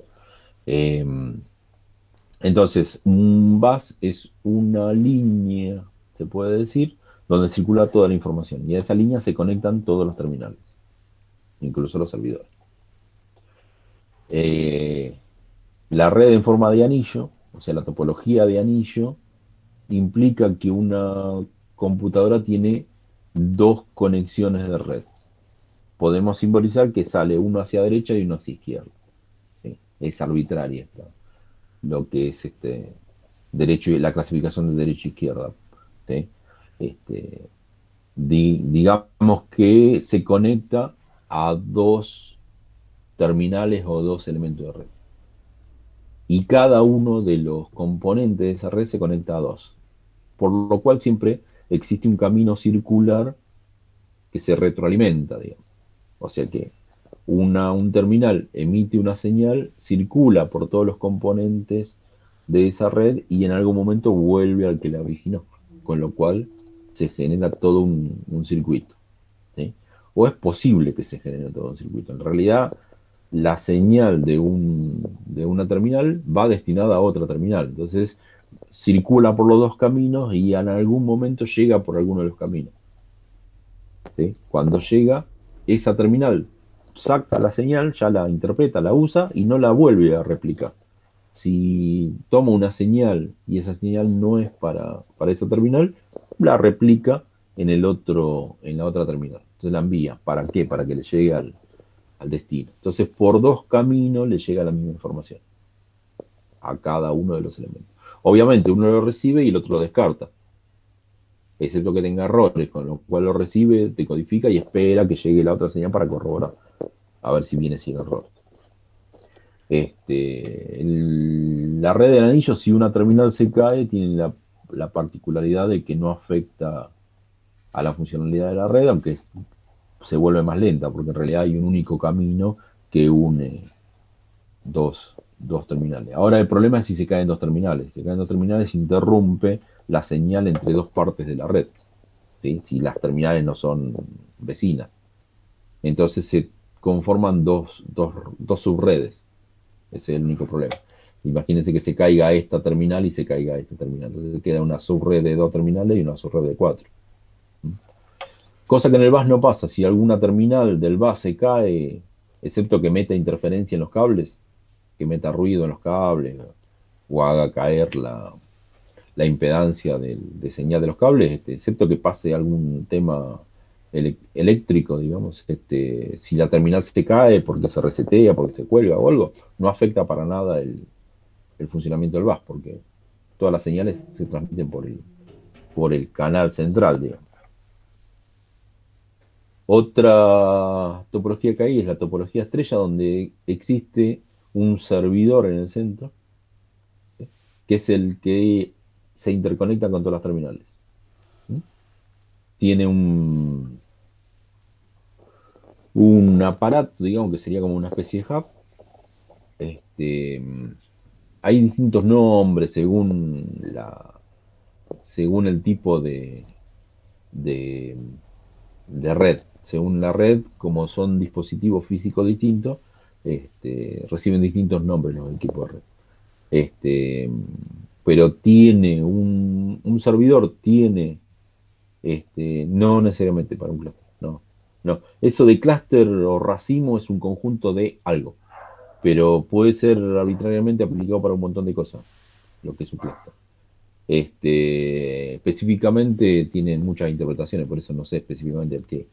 Entonces, un bus es una línea, se puede decir, donde circula toda la información. Y a esa línea se conectan todos los terminales, incluso los servidores. La red en forma de anillo, o sea, la topología de anillo, implica que una computadora tiene dos conexiones de red. Podemos simbolizar que sale uno hacia derecha y uno hacia izquierda, ¿sí? Es arbitraria lo que es derecho y la clasificación de derecha e izquierda, ¿sí? Digamos que se conecta a dos terminales o dos elementos de red. Y cada uno de los componentes de esa red se conecta a dos. Por lo cual siempre existe un camino circular que se retroalimenta, digamos. O sea que un terminal emite una señal, circula por todos los componentes de esa red y en algún momento vuelve al que la originó. Con lo cual se genera todo un circuito, ¿sí? O es posible que se genere todo un circuito. En realidad, la señal de una terminal va destinada a otra terminal. Entonces, circula por los dos caminos y en algún momento llega por alguno de los caminos, ¿sí? Cuando llega, esa terminal saca la señal, ya la interpreta, la usa y no la vuelve a replicar. Si toma una señal y esa señal no es para esa terminal, la replica en la otra terminal. Entonces la envía. ¿Para qué? Para que le llegue al destino. Entonces por dos caminos le llega la misma información a cada uno de los elementos. Obviamente uno lo recibe y el otro lo descarta, excepto que tenga errores, con lo cual lo recibe, decodifica y espera que llegue la otra señal para corroborar, a ver si viene sin errores. La red del anillo, si una terminal se cae, tiene la particularidad de que no afecta a la funcionalidad de la red, aunque se vuelve más lenta, porque en realidad hay un único camino que une dos terminales. Ahora el problema es si se caen dos terminales. Si se caen dos terminales, interrumpe la señal entre dos partes de la red, ¿sí? Si las terminales no son vecinas. Entonces se conforman dos subredes. Ese es el único problema. Imagínense que se caiga esta terminal y se caiga esta terminal. Entonces queda una subred de dos terminales y una subred de cuatro. Cosa que en el bus no pasa. Si alguna terminal del bus se cae, excepto que meta interferencia en los cables, que meta ruido en los cables o haga caer la impedancia de señal de los cables, excepto que pase algún tema eléctrico, digamos, si la terminal se cae porque se resetea, porque se cuelga o algo, no afecta para nada el funcionamiento del bus, porque todas las señales se transmiten por el canal central, digamos. Otra topología que hay es la topología estrella, donde existe un servidor en el centro, ¿sí? Que es el que se interconecta con todas las terminales. ¿Sí? Tiene un aparato, digamos, que sería como una especie de hub. Hay distintos nombres según el tipo de red. Según la red, como son dispositivos físicos distintos, reciben distintos nombres los equipos de red. Pero tiene un servidor, tiene No necesariamente para un clúster, no. No, eso de clúster o racimo es un conjunto de algo, pero puede ser arbitrariamente aplicado para un montón de cosas, lo que es un clúster. Específicamente tienen muchas interpretaciones, por eso no sé específicamente al que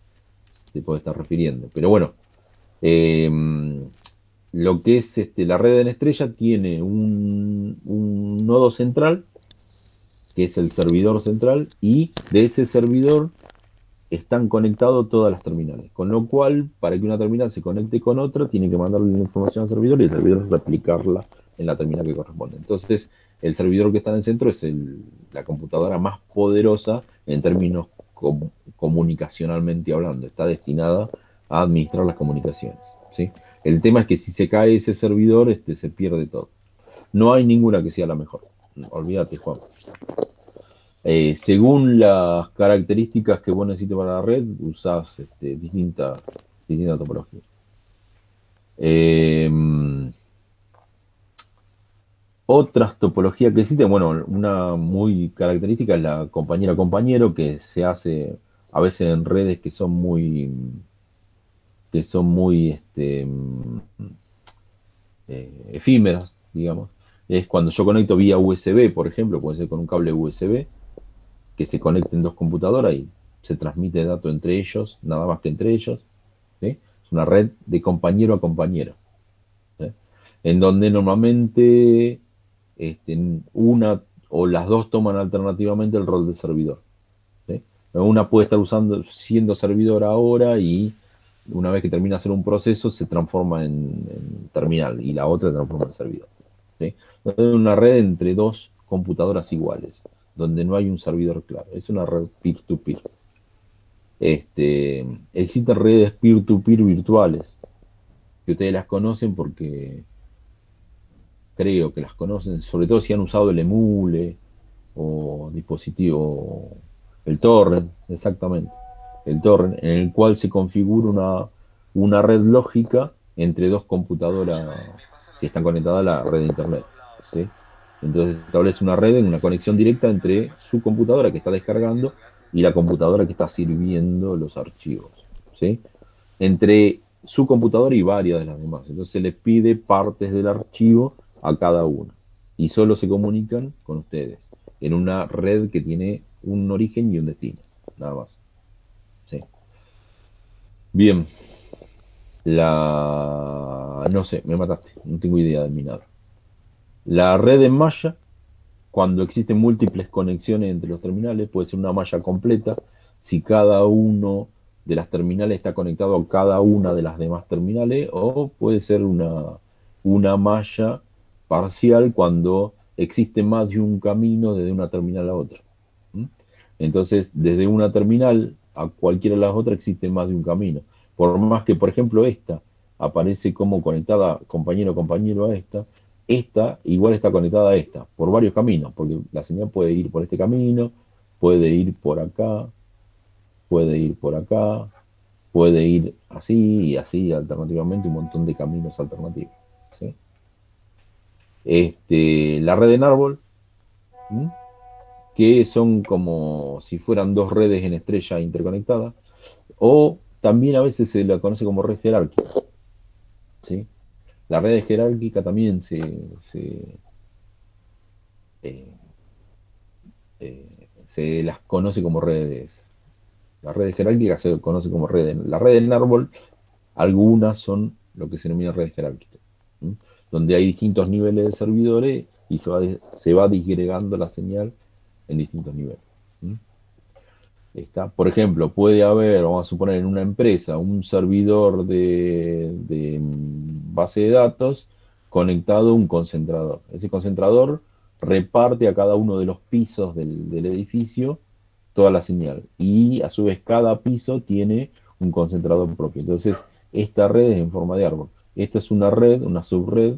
te puede estar refiriendo. Pero bueno, eh, lo que es la red en estrella tiene un nodo central, que es el servidor central, y de ese servidor están conectados todas las terminales. Con lo cual, para que una terminal se conecte con otra, tiene que mandarle la información al servidor y el servidor replicarla en la terminal que corresponde. Entonces, el servidor que está en el centro es la computadora más poderosa en términos comunicacionalmente hablando. Está destinada a administrar las comunicaciones, ¿sí? El tema es que si se cae ese servidor, se pierde todo. No hay ninguna que sea la mejor. Olvídate, Juan. Según las características que vos necesites para la red, usás distintas topologías. Otras topologías que existen, bueno, una muy característica es la compañero-compañero, que se hace a veces en redes que son muy efímeras, digamos. Es cuando yo conecto vía USB, por ejemplo, puede ser con un cable USB, que se conecten dos computadoras y se transmite datos entre ellos, nada más que entre ellos, ¿sí? Es una red de compañero a compañero, ¿sí? En donde normalmente una o las dos toman alternativamente el rol de servidor, ¿sí? Una puede estar siendo servidor ahora y una vez que termina de hacer un proceso se transforma en terminal y la otra se transforma en servidor, ¿sí? Es una red entre dos computadoras iguales, donde no hay un servidor claro. Es una red peer-to-peer. Existen redes peer-to-peer virtuales, que ustedes las conocen porque creo que las conocen, sobre todo si han usado el emule o dispositivo, el torrent, exactamente, el torrent, en el cual se configura una red lógica entre dos computadoras que están conectadas a la red de internet, ¿sí? Entonces establece una red en una conexión directa entre su computadora que está descargando y la computadora que está sirviendo los archivos, ¿sí? Entre su computadora y varias de las demás. Entonces se les pide partes del archivo a cada uno y solo se comunican con ustedes en una red que tiene un origen y un destino, nada más. ¿Sí? Bien. No sé, me mataste, no tengo idea del minado. La red en malla, cuando existen múltiples conexiones entre los terminales, puede ser una malla completa si cada uno de las terminales está conectado a cada una de las demás terminales, o puede ser una malla parcial cuando existe más de un camino desde una terminal a otra. ¿Mm? Entonces, desde una terminal a cualquiera de las otras existe más de un camino. Por más que, por ejemplo, esta aparece como conectada compañero-compañero a esta igual está conectada a esta, por varios caminos, porque la señal puede ir por este camino, puede ir por acá, puede ir por acá, puede ir así y así alternativamente, un montón de caminos alternativos, ¿sí? La red en árbol, ¿sí? Que son como si fueran dos redes en estrella interconectadas, o también a veces se la conoce como red jerárquica, ¿sí? La red jerárquica también se las conoce como redes. Las redes jerárquicas se conoce como redes. La red en árbol, algunas son lo que se denomina redes jerárquicas, ¿sí? Donde hay distintos niveles de servidores y se va disgregando la señal en distintos niveles, ¿sí? Por ejemplo, puede haber, vamos a suponer en una empresa, un servidor de base de datos conectado a un concentrador. Ese concentrador reparte a cada uno de los pisos del edificio toda la señal y a su vez cada piso tiene un concentrador propio. Entonces, esta red es en forma de árbol. Esta es una red, una subred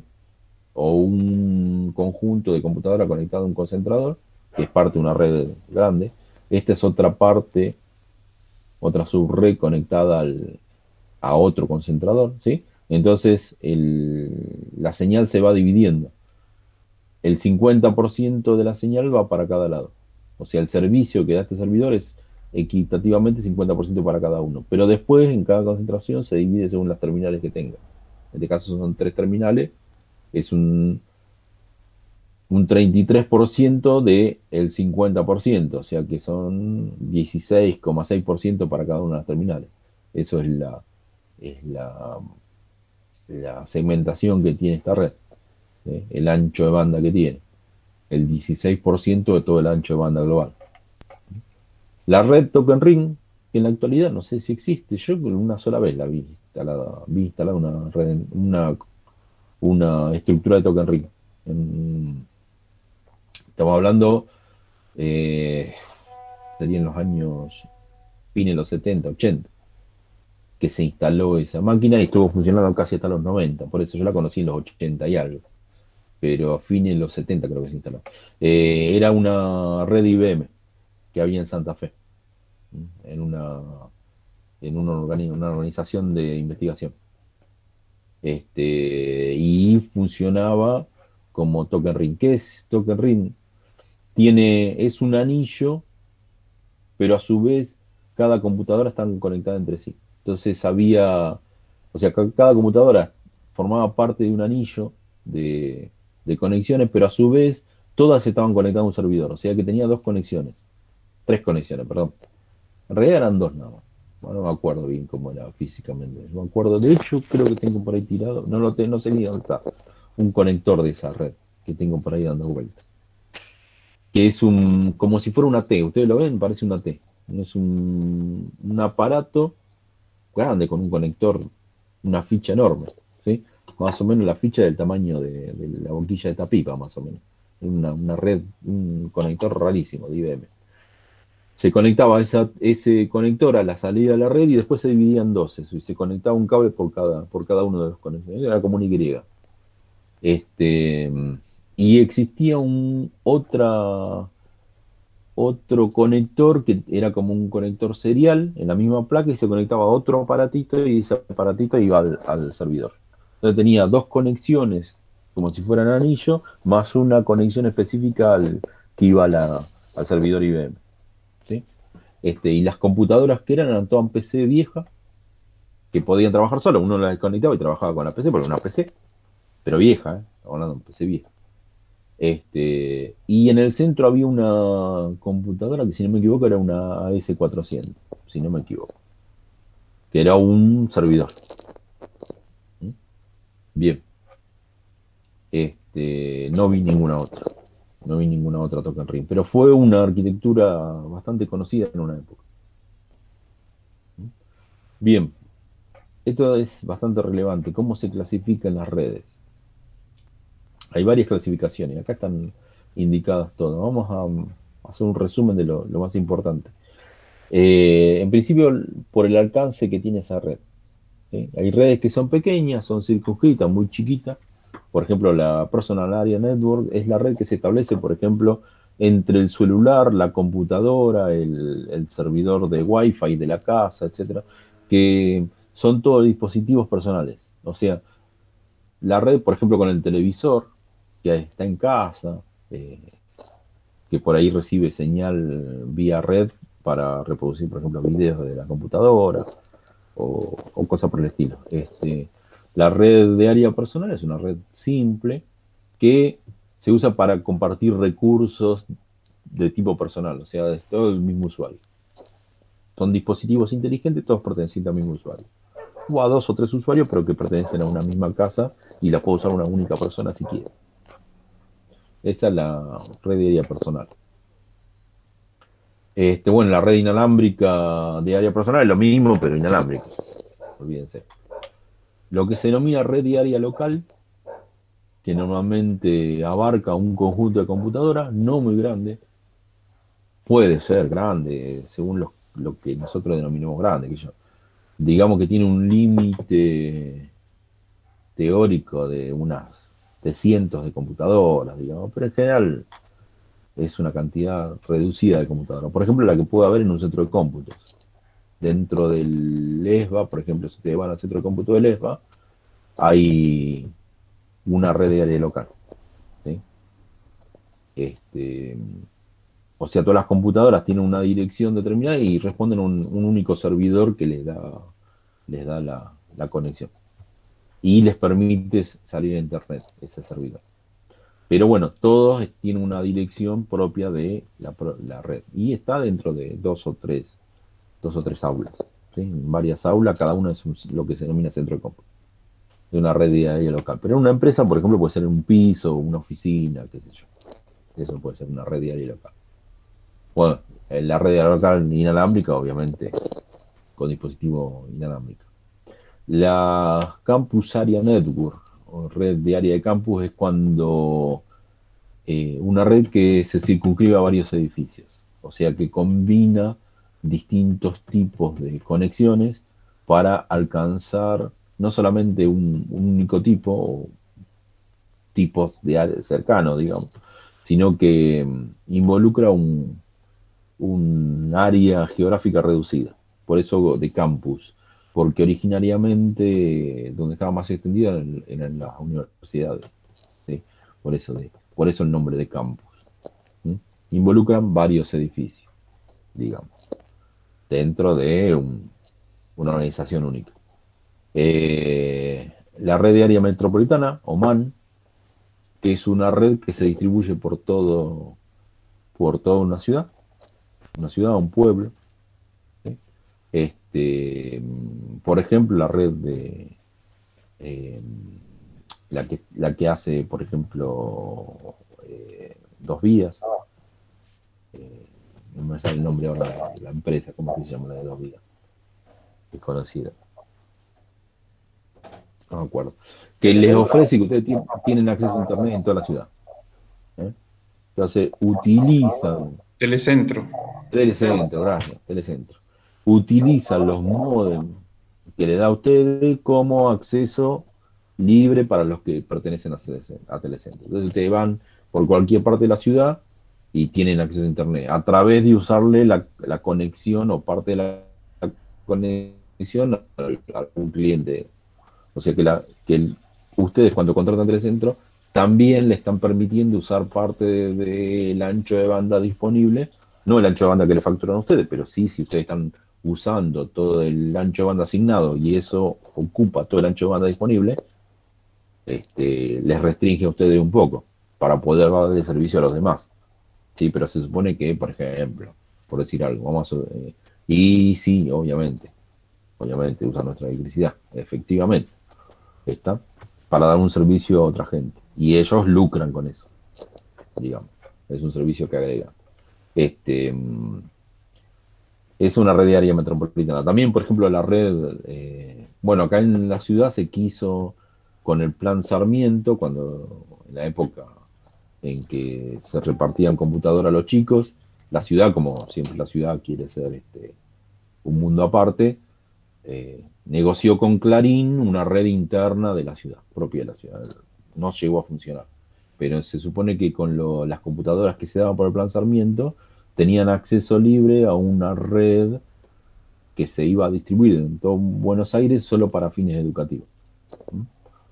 o un conjunto de computadoras conectado a un concentrador, que es parte de una red grande. Esta es otra parte, otra subred conectada a otro concentrador, ¿sí? Entonces la señal se va dividiendo. El 50% de la señal va para cada lado. O sea, el servicio que da este servidor es equitativamente 50% para cada uno. Pero después, en cada concentración, se divide según las terminales que tenga. En este caso son 3 terminales, es un 33% del 50%, o sea que son 16,6% para cada una de las terminales. Eso es la segmentación que tiene esta red, ¿sí? El ancho de banda que tiene, el 16% de todo el ancho de banda global. La red Token Ring, que en la actualidad no sé si existe, yo una sola vez la vi instalada una red, una estructura de Token Ring. Estamos hablando, serían los años, fines de los 70, 80, que se instaló esa máquina y estuvo funcionando casi hasta los 90, por eso yo la conocí en los 80 y algo, pero a fines de los 70 creo que se instaló. Era una red IBM que había en Santa Fe, una organización de investigación. Y funcionaba como Token Ring. ¿Qué es Token Ring? Es un anillo, pero a su vez cada computadora está conectada entre sí. Entonces o sea, cada computadora formaba parte de un anillo de conexiones, pero a su vez todas estaban conectadas a un servidor. O sea que tenía tres conexiones, perdón. En realidad eran dos nada más. Bueno, no me acuerdo bien cómo era físicamente. No me acuerdo. De hecho, creo que tengo por ahí tirado. No sé ni dónde está. Un conector de esa red que tengo por ahí dando vueltas. Que es como si fuera una T. Ustedes lo ven, parece una T. Es un aparato grande con un conector, una ficha enorme, ¿sí? Más o menos la ficha del tamaño de la boquilla de esta pipa, más o menos. Una red, un conector rarísimo de IBM. Se conectaba ese conector a la salida de la red y después se dividía en dos. Y se conectaba un cable por cada uno de los conectores. Era como una Y. Y existía otro conector que era como un conector serial en la misma placa y se conectaba a otro aparatito y ese aparatito iba al servidor. Entonces tenía dos conexiones como si fueran anillo, más una conexión específica que iba al servidor IBM. ¿Sí? Y las computadoras que eran todas PC viejas, que podían trabajar solo. Uno las desconectaba y trabajaba con la PC, porque era una PC, pero vieja, estamos hablando de una PC vieja. Y en el centro había una computadora que, si no me equivoco, era una AS400, si no me equivoco, que era un servidor. ¿Mm? Bien. No vi ninguna otra. No vi ninguna otra Token Ring, pero fue una arquitectura bastante conocida en una época. ¿Mm? Bien. Esto es bastante relevante. ¿Cómo se clasifican las redes? Hay varias clasificaciones. Acá están indicadas todas. Vamos a hacer un resumen de lo más importante. En principio, por el alcance que tiene esa red. ¿Sí? Hay redes que son pequeñas, son circunscritas, muy chiquitas. Por ejemplo, la Personal Area Network es la red que se establece, por ejemplo, entre el celular, la computadora, el servidor de Wi-Fi de la casa, etcétera, que son todos dispositivos personales. O sea, la red, por ejemplo, con el televisor, que está en casa, que por ahí recibe señal vía red para reproducir, por ejemplo, videos de la computadora o cosas por el estilo. La red de área personal es una red simple que se usa para compartir recursos de tipo personal, o sea, de todo el mismo usuario. Son dispositivos inteligentes, todos pertenecientes al mismo usuario. O a 2 o 3 usuarios, pero que pertenecen a una misma casa y la puede usar una única persona si quiere. Esa es la red de área personal. Bueno, la red inalámbrica de área personal es lo mismo, pero inalámbrica. Olvídense. Lo que se denomina red de área local, que normalmente abarca un conjunto de computadoras, no muy grande, puede ser grande, según lo que nosotros denominamos grande, digamos que tiene un límite teórico de cientos de computadoras, digamos, pero en general es una cantidad reducida de computadoras. Por ejemplo, la que puede haber en un centro de cómputos. Dentro del ESBA, por ejemplo, si ustedes van al centro de cómputo del ESBA, hay una red de área local. ¿Sí? O sea, todas las computadoras tienen una dirección determinada y responden a un único servidor que les da la conexión. Y les permite salir a internet, ese servidor. Pero bueno, todos tienen una dirección propia de la red. Y está dentro de dos o tres aulas. ¿Sí? En varias aulas, cada una es lo que se denomina centro de cómputo. De una red diaria local. Pero en una empresa, por ejemplo, puede ser un piso, una oficina, qué sé yo. Eso puede ser una red diaria local. Bueno, la red diaria local inalámbrica, obviamente, con dispositivo inalámbrico. La Campus Area Network, o red de área de campus, es cuando una red que se circunscribe a varios edificios. O sea, que combina distintos tipos de conexiones para alcanzar no solamente un único tipo o tipos de área cercano, digamos, sino que involucra un área geográfica reducida. Por eso de campus, porque originariamente donde estaba más extendida en las universidades. ¿Sí? Por eso el nombre de campus. ¿Sí? Involucran varios edificios, digamos, dentro de una organización única. La red de área metropolitana, o MAN, que es una red que se distribuye por toda una ciudad, un pueblo. ¿Sí? Por ejemplo, la red de la que hace, por ejemplo, Dos Vías. No me sale el nombre ahora de la empresa, ¿cómo se llama la de Dos Vías? Es conocida. No me acuerdo. Que les ofrece que ustedes tienen acceso a internet en toda la ciudad. ¿Eh? Entonces, utilizan. Telecentro. Telecentro, gracias, Telecentro. Utilizan los módems que le da a ustedes como acceso libre para los que pertenecen a Telecentro. Entonces ustedes van por cualquier parte de la ciudad y tienen acceso a internet a través de usarle la conexión o parte de la conexión a un cliente. O sea que ustedes cuando contratan Telecentro también le están permitiendo usar parte del ancho de banda disponible, no el ancho de banda que le facturan a ustedes, pero sí, si ustedes están usando todo el ancho de banda asignado y eso ocupa todo el ancho de banda disponible, les restringe a ustedes un poco para poder darle servicio a los demás. Sí, pero se supone que, por ejemplo, por decir algo, y sí, obviamente usa nuestra electricidad, efectivamente, está para dar un servicio a otra gente. Y ellos lucran con eso, digamos. Es un servicio que agregan. Es una red de área metropolitana. También, por ejemplo, la red, bueno, acá en la ciudad se quiso, con el plan Sarmiento, cuando en la época en que se repartían computadoras a los chicos, la ciudad, como siempre la ciudad quiere ser un mundo aparte, negoció con Clarín una red interna de la ciudad, propia de la ciudad. No llegó a funcionar. Pero se supone que con las computadoras que se daban por el plan Sarmiento tenían acceso libre a una red que se iba a distribuir en todo Buenos Aires solo para fines educativos.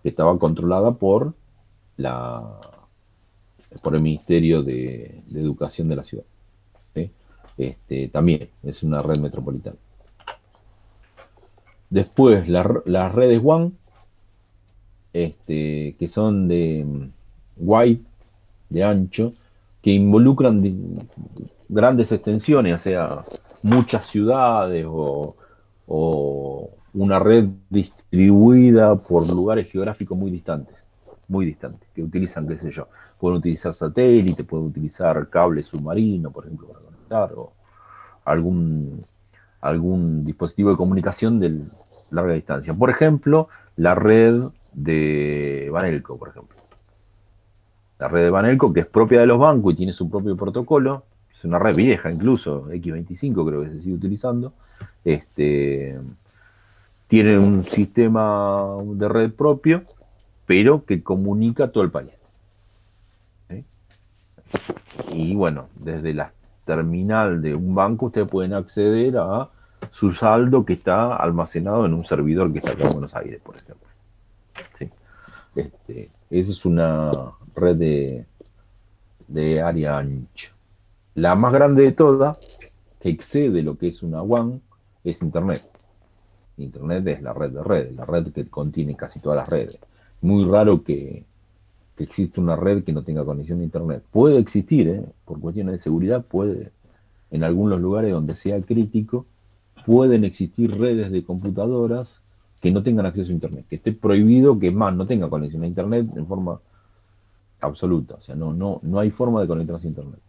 Que estaba controlada por el Ministerio de Educación de la ciudad. ¿Sí? También es una red metropolitana. Después, las redes WAN, que son de wide, de ancho, que involucran grandes extensiones, o sea, muchas ciudades o una red distribuida por lugares geográficos muy distantes, que utilizan, qué sé yo, pueden utilizar satélite, pueden utilizar cable submarino, por ejemplo, para conectar, o algún dispositivo de comunicación de larga distancia. Por ejemplo, la red de Banelco, por ejemplo. La red de Banelco, que es propia de los bancos y tiene su propio protocolo, es una red vieja incluso, X25 creo que se sigue utilizando, tiene un sistema de red propio, pero que comunica a todo el país. ¿Sí? Y bueno, desde la terminal de un banco ustedes pueden acceder a su saldo que está almacenado en un servidor que está acá en Buenos Aires, por ejemplo. ¿Sí? Esa es una red de área ancha. La más grande de todas, que excede lo que es una WAN, es Internet. Internet es la red de redes, la red que contiene casi todas las redes. Muy raro que exista una red que no tenga conexión a Internet. Puede existir, por cuestiones de seguridad, puede, en algunos lugares donde sea crítico, pueden existir redes de computadoras que no tengan acceso a Internet, que esté prohibido que más no tenga conexión a Internet en forma absoluta. O sea, no hay forma de conectarse a Internet.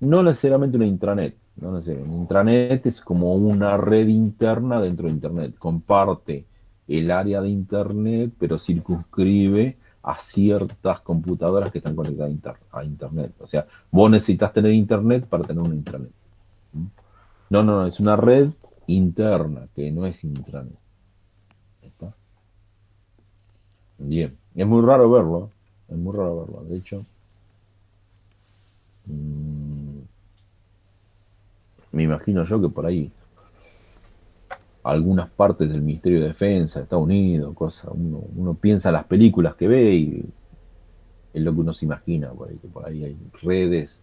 No necesariamente una intranet. No necesariamente. Una intranet es como una red interna dentro de Internet. Comparte el área de Internet, pero circunscribe a ciertas computadoras que están conectadas a Internet. O sea, vos necesitas tener Internet para tener una intranet. No, es una red interna, que no es intranet. ¿Está? Bien. Es muy raro verlo. Es muy raro verlo. De hecho, me imagino yo que por ahí algunas partes del Ministerio de Defensa de Estados Unidos, cosas, uno piensa en las películas que ve y es lo que uno se imagina, por ahí, que por ahí hay redes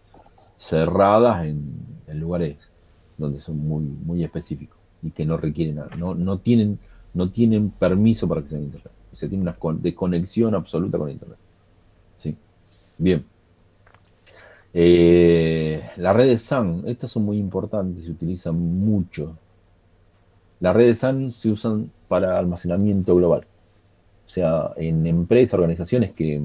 cerradas en lugares donde son muy específicos y que no requieren nada, no tienen permiso para que sea Internet. Se tiene una desconexión absoluta con Internet. ¿Sí? Bien. Las redes SAN, estas son muy importantes, se utilizan mucho. Las redes SAN se usan para almacenamiento global. O sea, en empresas, organizaciones que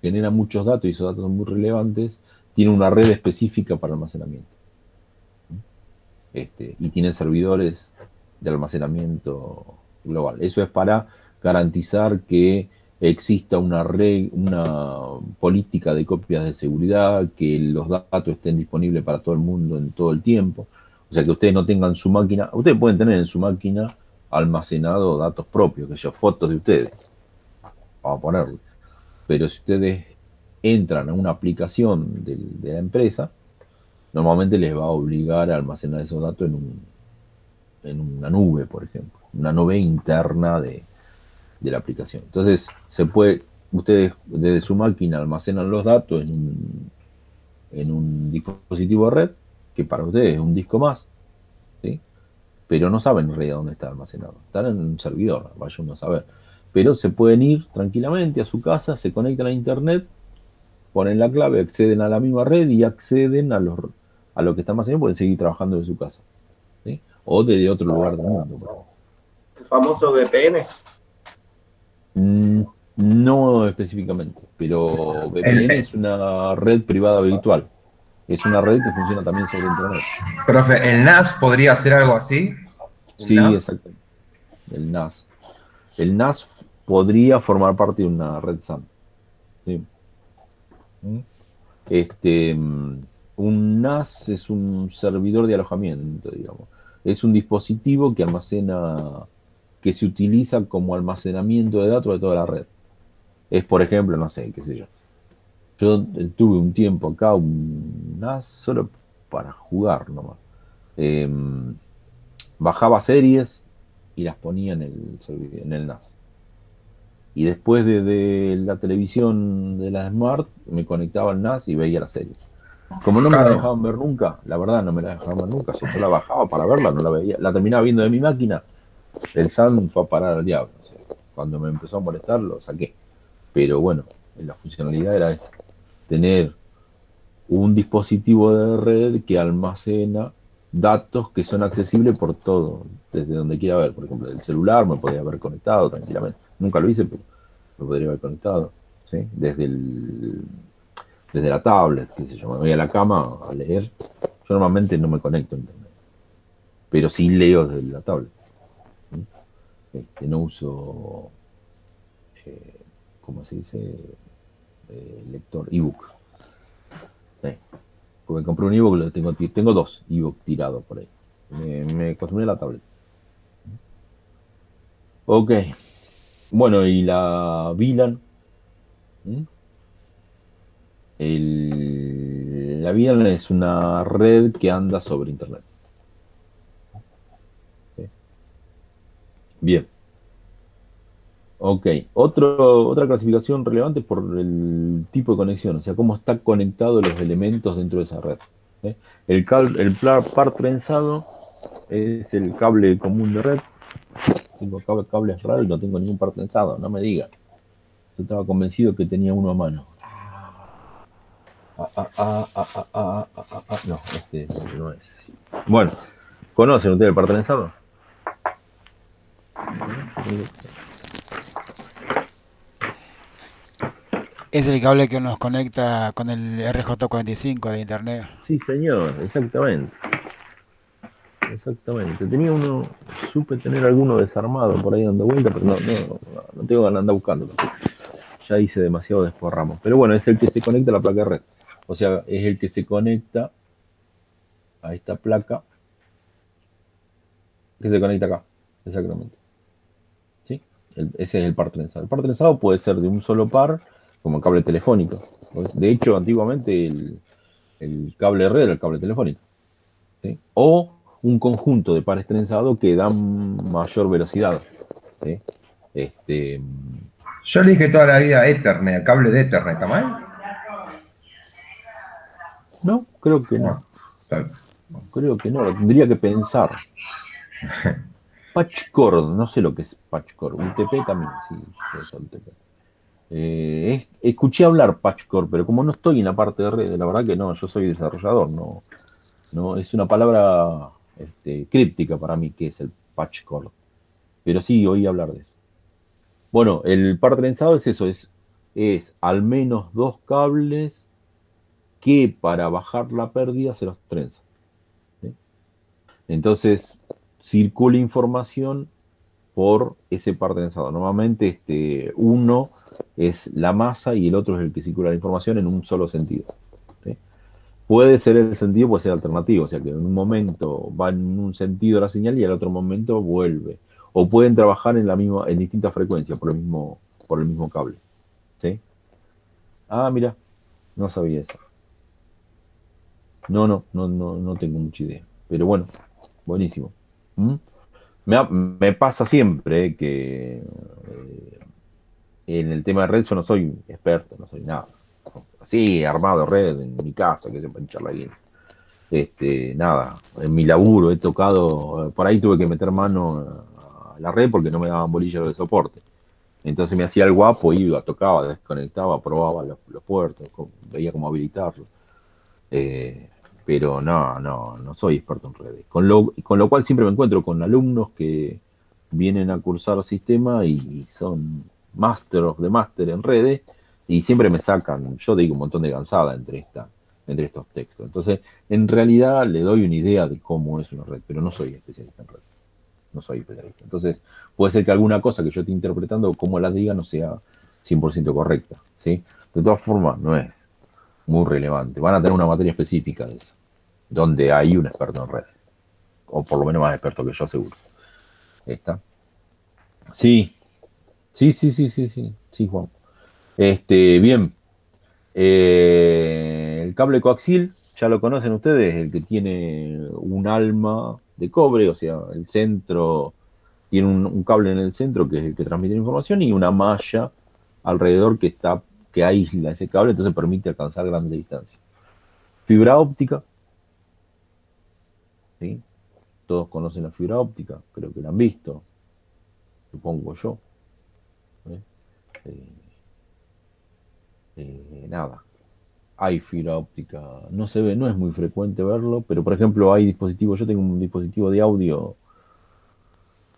generan muchos datos y esos datos son muy relevantes, tienen una red específica para almacenamiento. Y tienen servidores de almacenamiento global. Eso es para garantizar que exista una política de copias de seguridad, que los datos estén disponibles para todo el mundo en todo el tiempo. O sea, que ustedes no tengan su máquina, ustedes pueden tener en su máquina almacenado datos propios, que yo, fotos de ustedes, vamos a ponerlo. Pero si ustedes entran a una aplicación de la empresa, normalmente les va a obligar a almacenar esos datos en una nube, por ejemplo, una nube interna de la aplicación. Entonces, ustedes desde su máquina almacenan los datos en un dispositivo de red, que para ustedes es un disco más, ¿sí? Pero no saben en realidad dónde está almacenado. Están en un servidor, vaya uno a saber. Pero se pueden ir tranquilamente a su casa, se conectan a Internet, ponen la clave, acceden a la misma red y acceden a lo que está almacenado, pueden seguir trabajando de su casa, ¿sí? O de otro lugar del mundo. El famoso VPN. No específicamente, pero VPN es una red privada virtual. Es una red que funciona también sobre Internet. Profe, ¿el NAS podría hacer algo así? Sí, exactamente. El NAS. El NAS podría formar parte de una red SAN. ¿Sí? Un NAS es un servidor de alojamiento, digamos. Es un dispositivo que almacena, que se utiliza como almacenamiento de datos de toda la red. Es, por ejemplo, no sé, qué sé yo. Yo tuve un tiempo acá un NAS solo para jugar nomás. Bajaba series y las ponía en el NAS. Y después de la televisión de la Smart, me conectaba al NAS y veía la serie. Como no me la dejaban ver nunca, la verdad no me la dejaban ver nunca, si yo la bajaba para verla, no la veía. La terminaba viendo de mi máquina, el SAN fue a parar al diablo. O sea, cuando me empezó a molestar, lo saqué. Pero bueno, la funcionalidad era esa. Tener un dispositivo de red que almacena datos que son accesibles por todo, desde donde quiera ver. Por ejemplo, el celular me podría haber conectado tranquilamente. Nunca lo hice, pero me podría haber conectado, ¿sí? Desde la tablet, qué sé yo, me voy a la cama a leer. Yo normalmente no me conecto a internet, pero sí leo desde la tablet. No uso, ¿cómo se dice? Lector, ebook. Porque compré un ebook, tengo dos ebook tirados por ahí. Me acostumbré a la tablet. Ok. Bueno, y la VLAN. La VLAN es una red que anda sobre Internet. ¿Sí? Bien. Ok, otra clasificación relevante por el tipo de conexión, o sea, cómo están conectados los elementos dentro de esa red. ¿Eh? El par trenzado es el cable común de red. Tengo cables raros y no tengo ningún par trenzado, no me diga. Yo estaba convencido que tenía uno a mano. No, este no es. Bueno, ¿conocen ustedes el par trenzado? Es el cable que nos conecta con el RJ45 de internet. Sí, señor, exactamente. Exactamente. Tenía uno, supe tener alguno desarmado por ahí dando vuelta, pero no tengo ganas de andar buscando. Ya hice demasiado desparramo. Pero bueno, es el que se conecta a la placa de red. O sea, es el que se conecta a esta placa que se conecta acá. Exactamente. ¿Sí? Ese es el par trenzado. El par trenzado puede ser de un solo par, como el cable telefónico. De hecho, antiguamente el cable de red era el cable telefónico. ¿Sí? O un conjunto de pares trenzados que dan mayor velocidad. ¿Sí? Yo le dije toda la vida Ethernet, cable de Ethernet, ¿está mal? No, creo que no. No. Creo que no, lo tendría que pensar. Patchcord, no sé lo que es Patchcord. UTP también, sí, puede ser UTP. Escuché hablar Patchcord, pero como no estoy en la parte de red, la verdad que no, yo soy desarrollador, no es una palabra críptica para mí que es el Patchcord. Pero sí oí hablar de eso. Bueno, el par trenzado es eso, es al menos dos cables que para bajar la pérdida se los trenza. ¿Sí? Entonces, circula información por ese par trenzado. Normalmente uno es la masa y el otro es el que circula la información en un solo sentido. ¿Sí? Puede ser el sentido, puede ser alternativo, o sea que en un momento va en un sentido la señal y al otro momento vuelve. O pueden trabajar en distintas frecuencias por el mismo cable. ¿Sí? Ah, mira, no sabía eso. No tengo mucha idea. Pero bueno, buenísimo. ¿Mm? Me pasa siempre que en el tema de red yo no soy experto, no soy nada. Sí, armado red en mi casa, que se para hinchar la guina. Nada, en mi laburo he tocado, por ahí tuve que meter mano a la red porque no me daban bolillos de soporte. Entonces me hacía el guapo, iba, tocaba, desconectaba, probaba los puertos, veía cómo habilitarlo. Pero no soy experto en redes. Con lo cual siempre me encuentro con alumnos que vienen a cursar sistema y son Master of the Master en redes y siempre me sacan, yo digo un montón de gansada entre estos textos. Entonces, en realidad le doy una idea de cómo es una red, pero no soy especialista en redes. No soy especialista. Entonces, puede ser que alguna cosa que yo esté interpretando, como la diga, no sea 100% correcta. ¿Sí? De todas formas, no es muy relevante. Van a tener una materia específica de eso, donde hay un experto en redes. O por lo menos más experto que yo, seguro. ¿Está? Sí, sí, Juan. Bien. El cable coaxial, ya lo conocen ustedes, el que tiene un alma de cobre, o sea, el centro, tiene un cable en el centro que es el que transmite la información y una malla alrededor que aísla ese cable, entonces permite alcanzar grandes distancias. Fibra óptica, ¿sí? Todos conocen la fibra óptica, creo que la han visto, supongo yo. Nada, hay fibra óptica, no se ve, no es muy frecuente verlo, pero por ejemplo hay dispositivos, yo tengo un dispositivo de audio,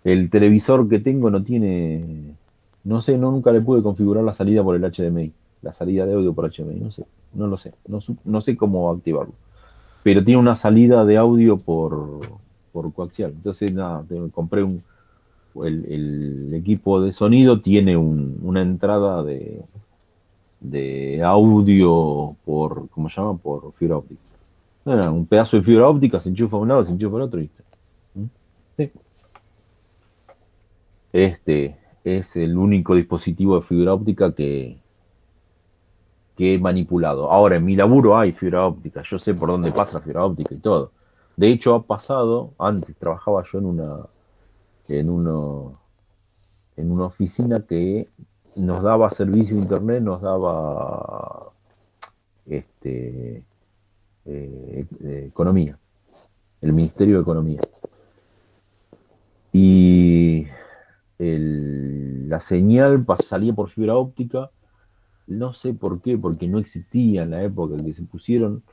el televisor que tengo no tiene, no sé, nunca le pude configurar la salida por el HDMI, la salida de audio por HDMI, no lo sé, no sé cómo activarlo, pero tiene una salida de audio por coaxial, entonces nada, compré el equipo de sonido tiene una entrada de audio ¿cómo se llama? Por fibra óptica. Un pedazo de fibra óptica se enchufa a un lado, se enchufa al otro y listo. Sí. Este es el único dispositivo de fibra óptica que he manipulado. Ahora, en mi laburo hay fibra óptica, yo sé por dónde pasa la fibra óptica y todo. De hecho, ha pasado, antes trabajaba yo en en una oficina que nos daba servicio de internet, nos daba economía, el Ministerio de Economía. Y la señal salía por fibra óptica, no sé por qué, porque no existía en la época en que se pusieron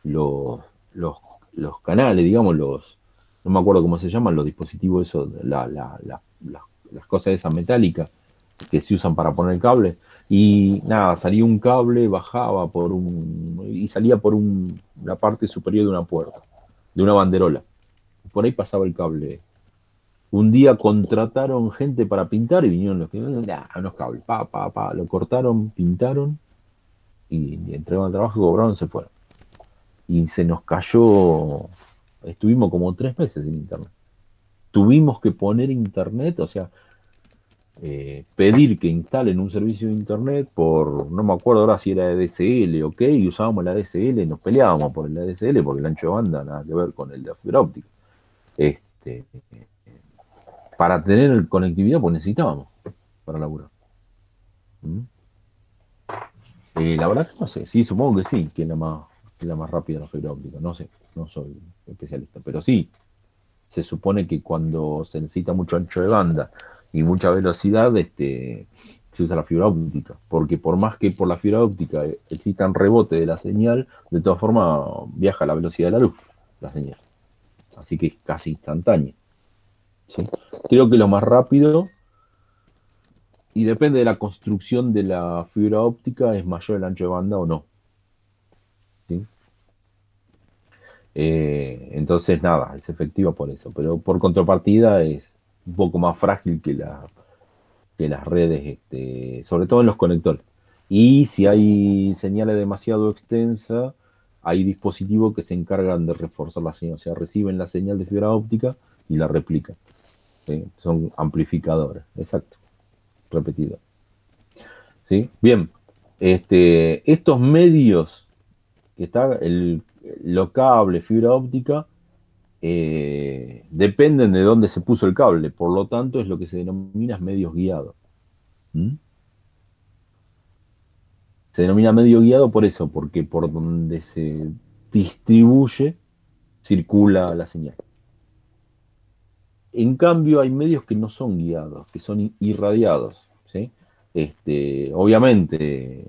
los, los, los canales, digamos, no me acuerdo cómo se llaman, los dispositivos esos, las cosas esas metálicas que se usan para poner cable. Y nada, salía un cable, bajaba y salía por la parte superior de una puerta, de una banderola. Por ahí pasaba el cable. Un día contrataron gente para pintar y vinieron unos cables, lo cortaron, pintaron y entregaron el trabajo, cobraron, se fueron. Y se nos cayó, estuvimos como 3 meses sin internet. Tuvimos que poner internet, o sea, pedir que instalen un servicio de internet no me acuerdo ahora si era DSL o qué, y usábamos la DSL, nos peleábamos por el DSL porque el ancho de banda nada que ver con el de la fibra óptica. Para tener conectividad, pues necesitábamos para laburar. La verdad que no sé, sí, supongo que sí, que es la más rápida la fibra óptica, no sé, no soy especialista, pero sí, se supone que cuando se necesita mucho ancho de banda y mucha velocidad, se usa la fibra óptica, porque por más que por la fibra óptica existan rebote de la señal, de todas formas viaja a la velocidad de la luz, la señal, así que es casi instantánea. ¿Sí? Creo que lo más rápido, y depende de la construcción de la fibra óptica, es mayor el ancho de banda o no. ¿Sí? Entonces, nada, es efectiva por eso, pero por contrapartida es un poco más frágil que las redes, sobre todo en los conectores. Y si hay señales demasiado extensas, hay dispositivos que se encargan de reforzar la señal, o sea, reciben la señal de fibra óptica y la replican. ¿Sí? Son amplificadores, exacto, repetidor. ¿Sí? Bien, estos medios que está los cables, fibra óptica, dependen de dónde se puso el cable, por lo tanto es lo que se denomina medios guiados. Se denomina medio guiado por eso, porque por donde se distribuye, circula la señal. En cambio, hay medios que no son guiados, que son irradiados, ¿sí? Obviamente,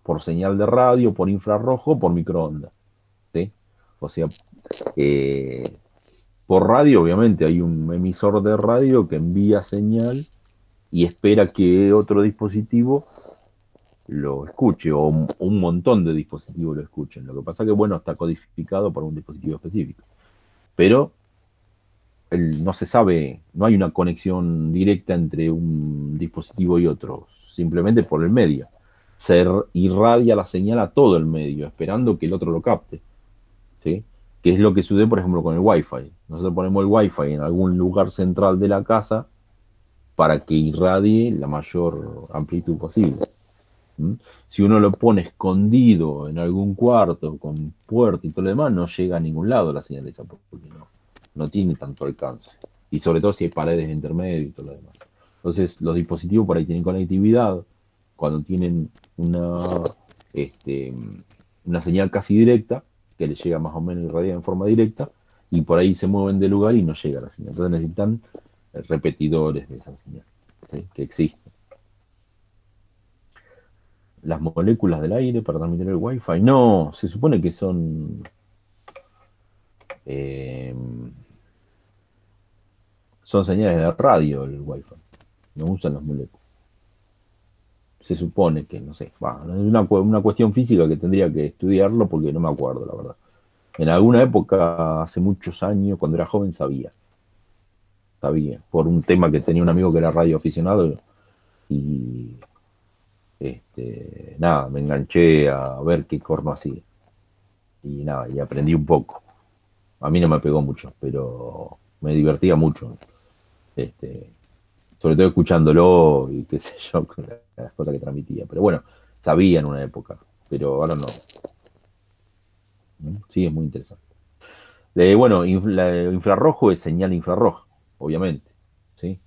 por señal de radio, por infrarrojo, por microondas, ¿sí? O sea, por radio, obviamente, hay un emisor de radio que envía señal y espera que otro dispositivo lo escuche, o un montón de dispositivos lo escuchen. Lo que pasa que, bueno, está codificado por un dispositivo específico. Pero no se sabe, no hay una conexión directa entre un dispositivo y otro, simplemente por el medio. Se irradia la señal a todo el medio, esperando que el otro lo capte. ¿Sí? Que es lo que sucede, por ejemplo, con el Wi-Fi. Nosotros ponemos el Wi-Fi en algún lugar central de la casa para que irradie la mayor amplitud posible. Si uno lo pone escondido en algún cuarto con puerta y todo lo demás, no llega a ningún lado la señal esa, porque no tiene tanto alcance. Y sobre todo si hay paredes de intermedio y todo lo demás. Entonces, los dispositivos por ahí tienen conectividad, cuando tienen una señal casi directa, que les llega más o menos irradiada en forma directa, y por ahí se mueven de lugar y no llega la señal. Entonces necesitan repetidores de esa señal, ¿sí? Que existen. Las moléculas del aire para transmitir el Wi-Fi, no, se supone que son señales de radio el Wi-Fi, no usan las moléculas. Se supone que, no sé, es una cuestión física que tendría que estudiarlo porque no me acuerdo, la verdad. En alguna época, hace muchos años, cuando era joven, sabía, por un tema que tenía un amigo que era radioaficionado y nada, me enganché a ver qué corno hacía. Y nada, y aprendí un poco. A mí no me pegó mucho, pero me divertía mucho. Sobre todo escuchándolo y qué sé yo, con las cosas que transmitía. Pero bueno, sabía en una época, pero ahora no. Sí, es muy interesante. Bueno, infrarrojo es señal infrarroja, obviamente. ¿Sí?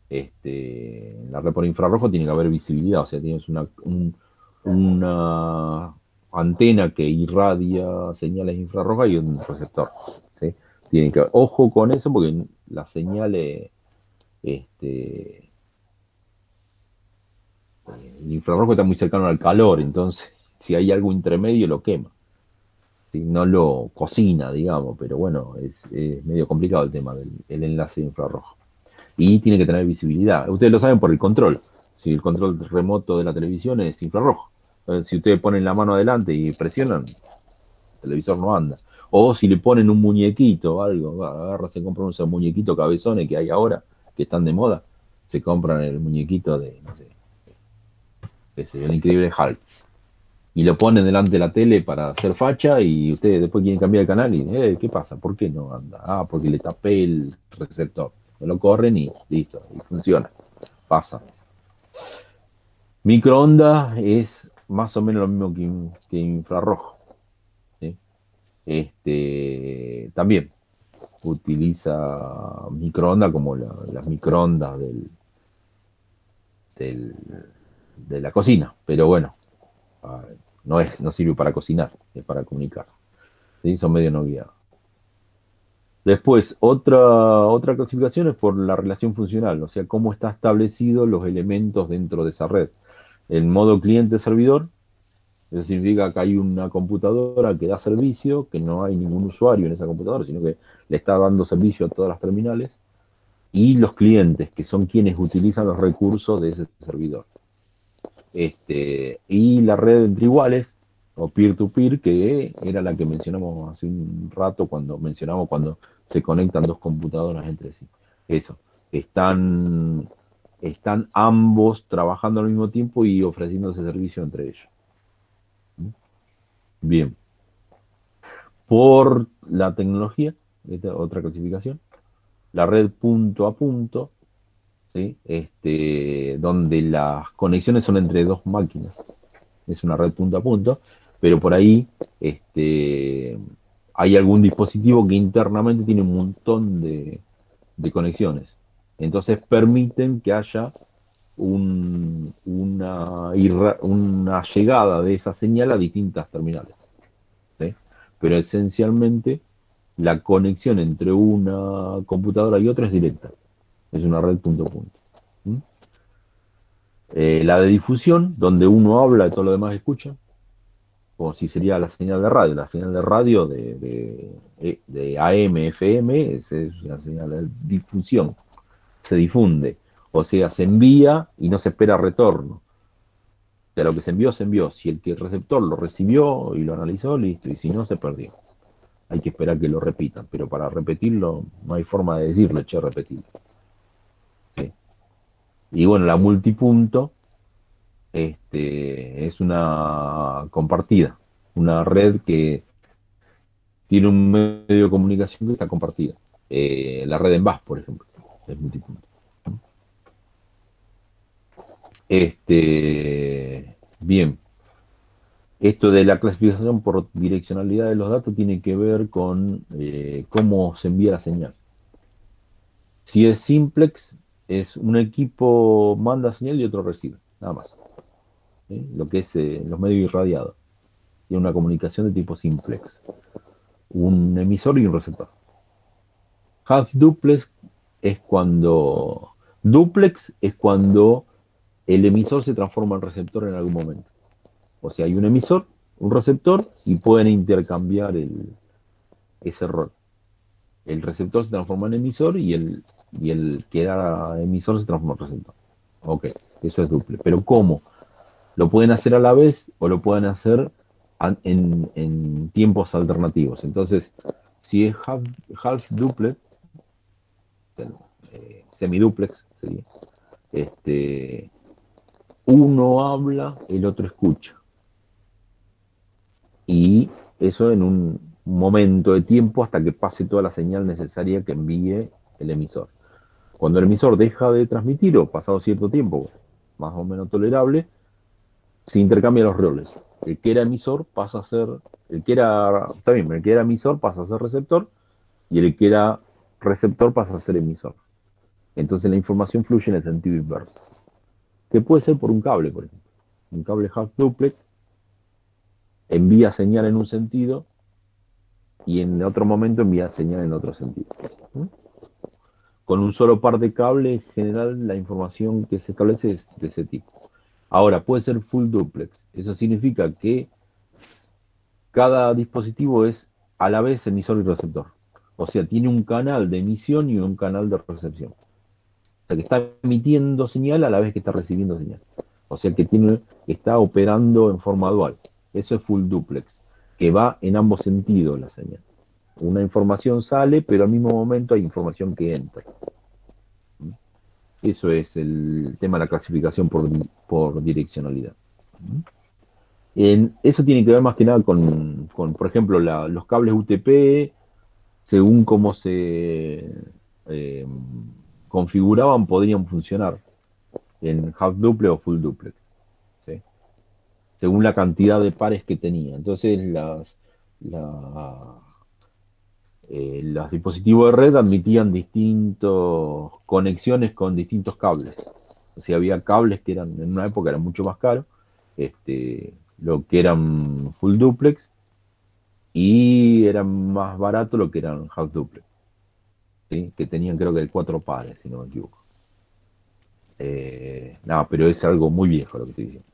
En la red por infrarrojo tiene que haber visibilidad, o sea, tienes una antena que irradia señales infrarrojas y un receptor. ¿Sí? Tiene que, ojo con eso porque las señales, el infrarrojo está muy cercano al calor, entonces si hay algo intermedio lo quema. ¿Sí? No lo cocina, digamos, pero bueno, es medio complicado el tema del el enlace de infrarrojo. Y tiene que tener visibilidad. Ustedes lo saben por el control. Si el control remoto de la televisión es infrarrojo. Si ustedes ponen la mano adelante y presionan, el televisor no anda. O si le ponen un muñequito o algo, agarra, se compran esos muñequitos cabezones que hay ahora, que están de moda, se compran el muñequito de, no sé, el increíble Hulk. Y lo ponen delante de la tele para hacer facha y ustedes después quieren cambiar el canal y, ¿qué pasa? ¿Por qué no anda? Ah, porque le tapé el receptor. Me lo corren y listo, y funciona. Pasa. Microondas es más o menos lo mismo que infrarrojo. ¿Sí? También utiliza microondas como las microondas del- de la cocina, pero bueno, no sirve para cocinar, es para comunicar. ¿Sí? Son medio no guiados. Después, otra clasificación es por la relación funcional, o sea, cómo están establecidos los elementos dentro de esa red. El modo cliente-servidor, eso significa que hay una computadora que da servicio, que no hay ningún usuario en esa computadora, sino que le está dando servicio a todas las terminales, y los clientes, que son quienes utilizan los recursos de ese servidor. Y la red entre iguales, o peer-to-peer, que era la que mencionamos hace un rato cuando se conectan dos computadoras entre sí. Eso, están, están ambos trabajando al mismo tiempo y ofreciendo ese servicio entre ellos. Bien. Por la tecnología, esta otra clasificación, la red punto a punto, ¿sí? Donde las conexiones son entre dos máquinas. Es una red punto a punto, pero por ahí hay algún dispositivo que internamente tiene un montón de conexiones. Entonces permiten que haya una llegada de esa señal a distintas terminales. ¿Sí? Pero esencialmente la conexión entre una computadora y otra es directa. Es una red punto a punto. ¿Mm? La de difusión, donde uno habla y todo lo demás escucha, como si sería la señal de radio. La señal de radio de AM, FM, es una señal de difusión. Se difunde. O sea, se envía y no se espera retorno. O sea, lo que se envió, se envió. Si el receptor lo recibió y lo analizó, listo. Y si no, se perdió. Hay que esperar que lo repitan. Pero para repetirlo, no hay forma de decirle, che, repetirlo. ¿Sí? Y bueno, la multipunto es una compartida. Una red que tiene un medio de comunicación que está compartida. La red en VAS, por ejemplo, es multipunto. Bien, esto de la clasificación por direccionalidad de los datos tiene que ver con cómo se envía la señal. Si es simplex, es un equipo manda señal y otro recibe, nada más. ¿Sí? Lo que es los medios irradiados. Tiene una comunicación de tipo simplex. Un emisor y un receptor. Half duplex es cuando el emisor se transforma en receptor en algún momento. O sea, hay un emisor, un receptor y pueden intercambiar ese rol. El receptor se transforma en emisor y el que era emisor se transforma en receptor. Ok, eso es duple. Pero ¿cómo? Lo pueden hacer a la vez o lo pueden hacer en tiempos alternativos. Entonces, si es half duplex, semiduplex sería, uno habla, el otro escucha. Y eso en un momento de tiempo hasta que pase toda la señal necesaria que envíe el emisor. Cuando el emisor deja de transmitir o pasado cierto tiempo, más o menos tolerable, se intercambian los roles. El que era emisor pasa a ser, el que era emisor pasa a ser receptor y el que era receptor pasa a ser emisor. Entonces la información fluye en el sentido inverso. Que puede ser por un cable, por ejemplo. Un cable half duplex envía señal en un sentido y en otro momento envía señal en otro sentido. Con un solo par de cables, en general, la información que se establece es de ese tipo. Ahora, puede ser full duplex. Eso significa que cada dispositivo es a la vez emisor y receptor. O sea, tiene un canal de emisión y un canal de recepción. O sea, que está emitiendo señal a la vez que está recibiendo señal. O sea, que está operando en forma dual. Eso es full duplex, que va en ambos sentidos la señal. Una información sale, pero al mismo momento hay información que entra. Eso es el tema de la clasificación por direccionalidad. Eso tiene que ver más que nada con por ejemplo, los cables UTP, según cómo se configuraban, podrían funcionar en half duplex o full duplex, ¿sí? Según la cantidad de pares que tenía. Entonces, los dispositivos de red admitían distintas conexiones con distintos cables. O sea, había cables que en una época eran mucho más caros, lo que eran full duplex, y eran más baratos lo que eran half duplex, ¿sí? Que tenían creo que 4 pares, si no me equivoco. No, pero es algo muy viejo lo que estoy diciendo.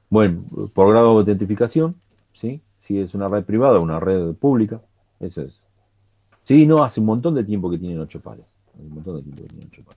Bueno, por grado de autentificación, ¿sí? Si es una red privada o una red pública, eso es. Sí, no, hace un montón de tiempo que tienen 8 pares. Un montón de tiempo que tienen 8 pares.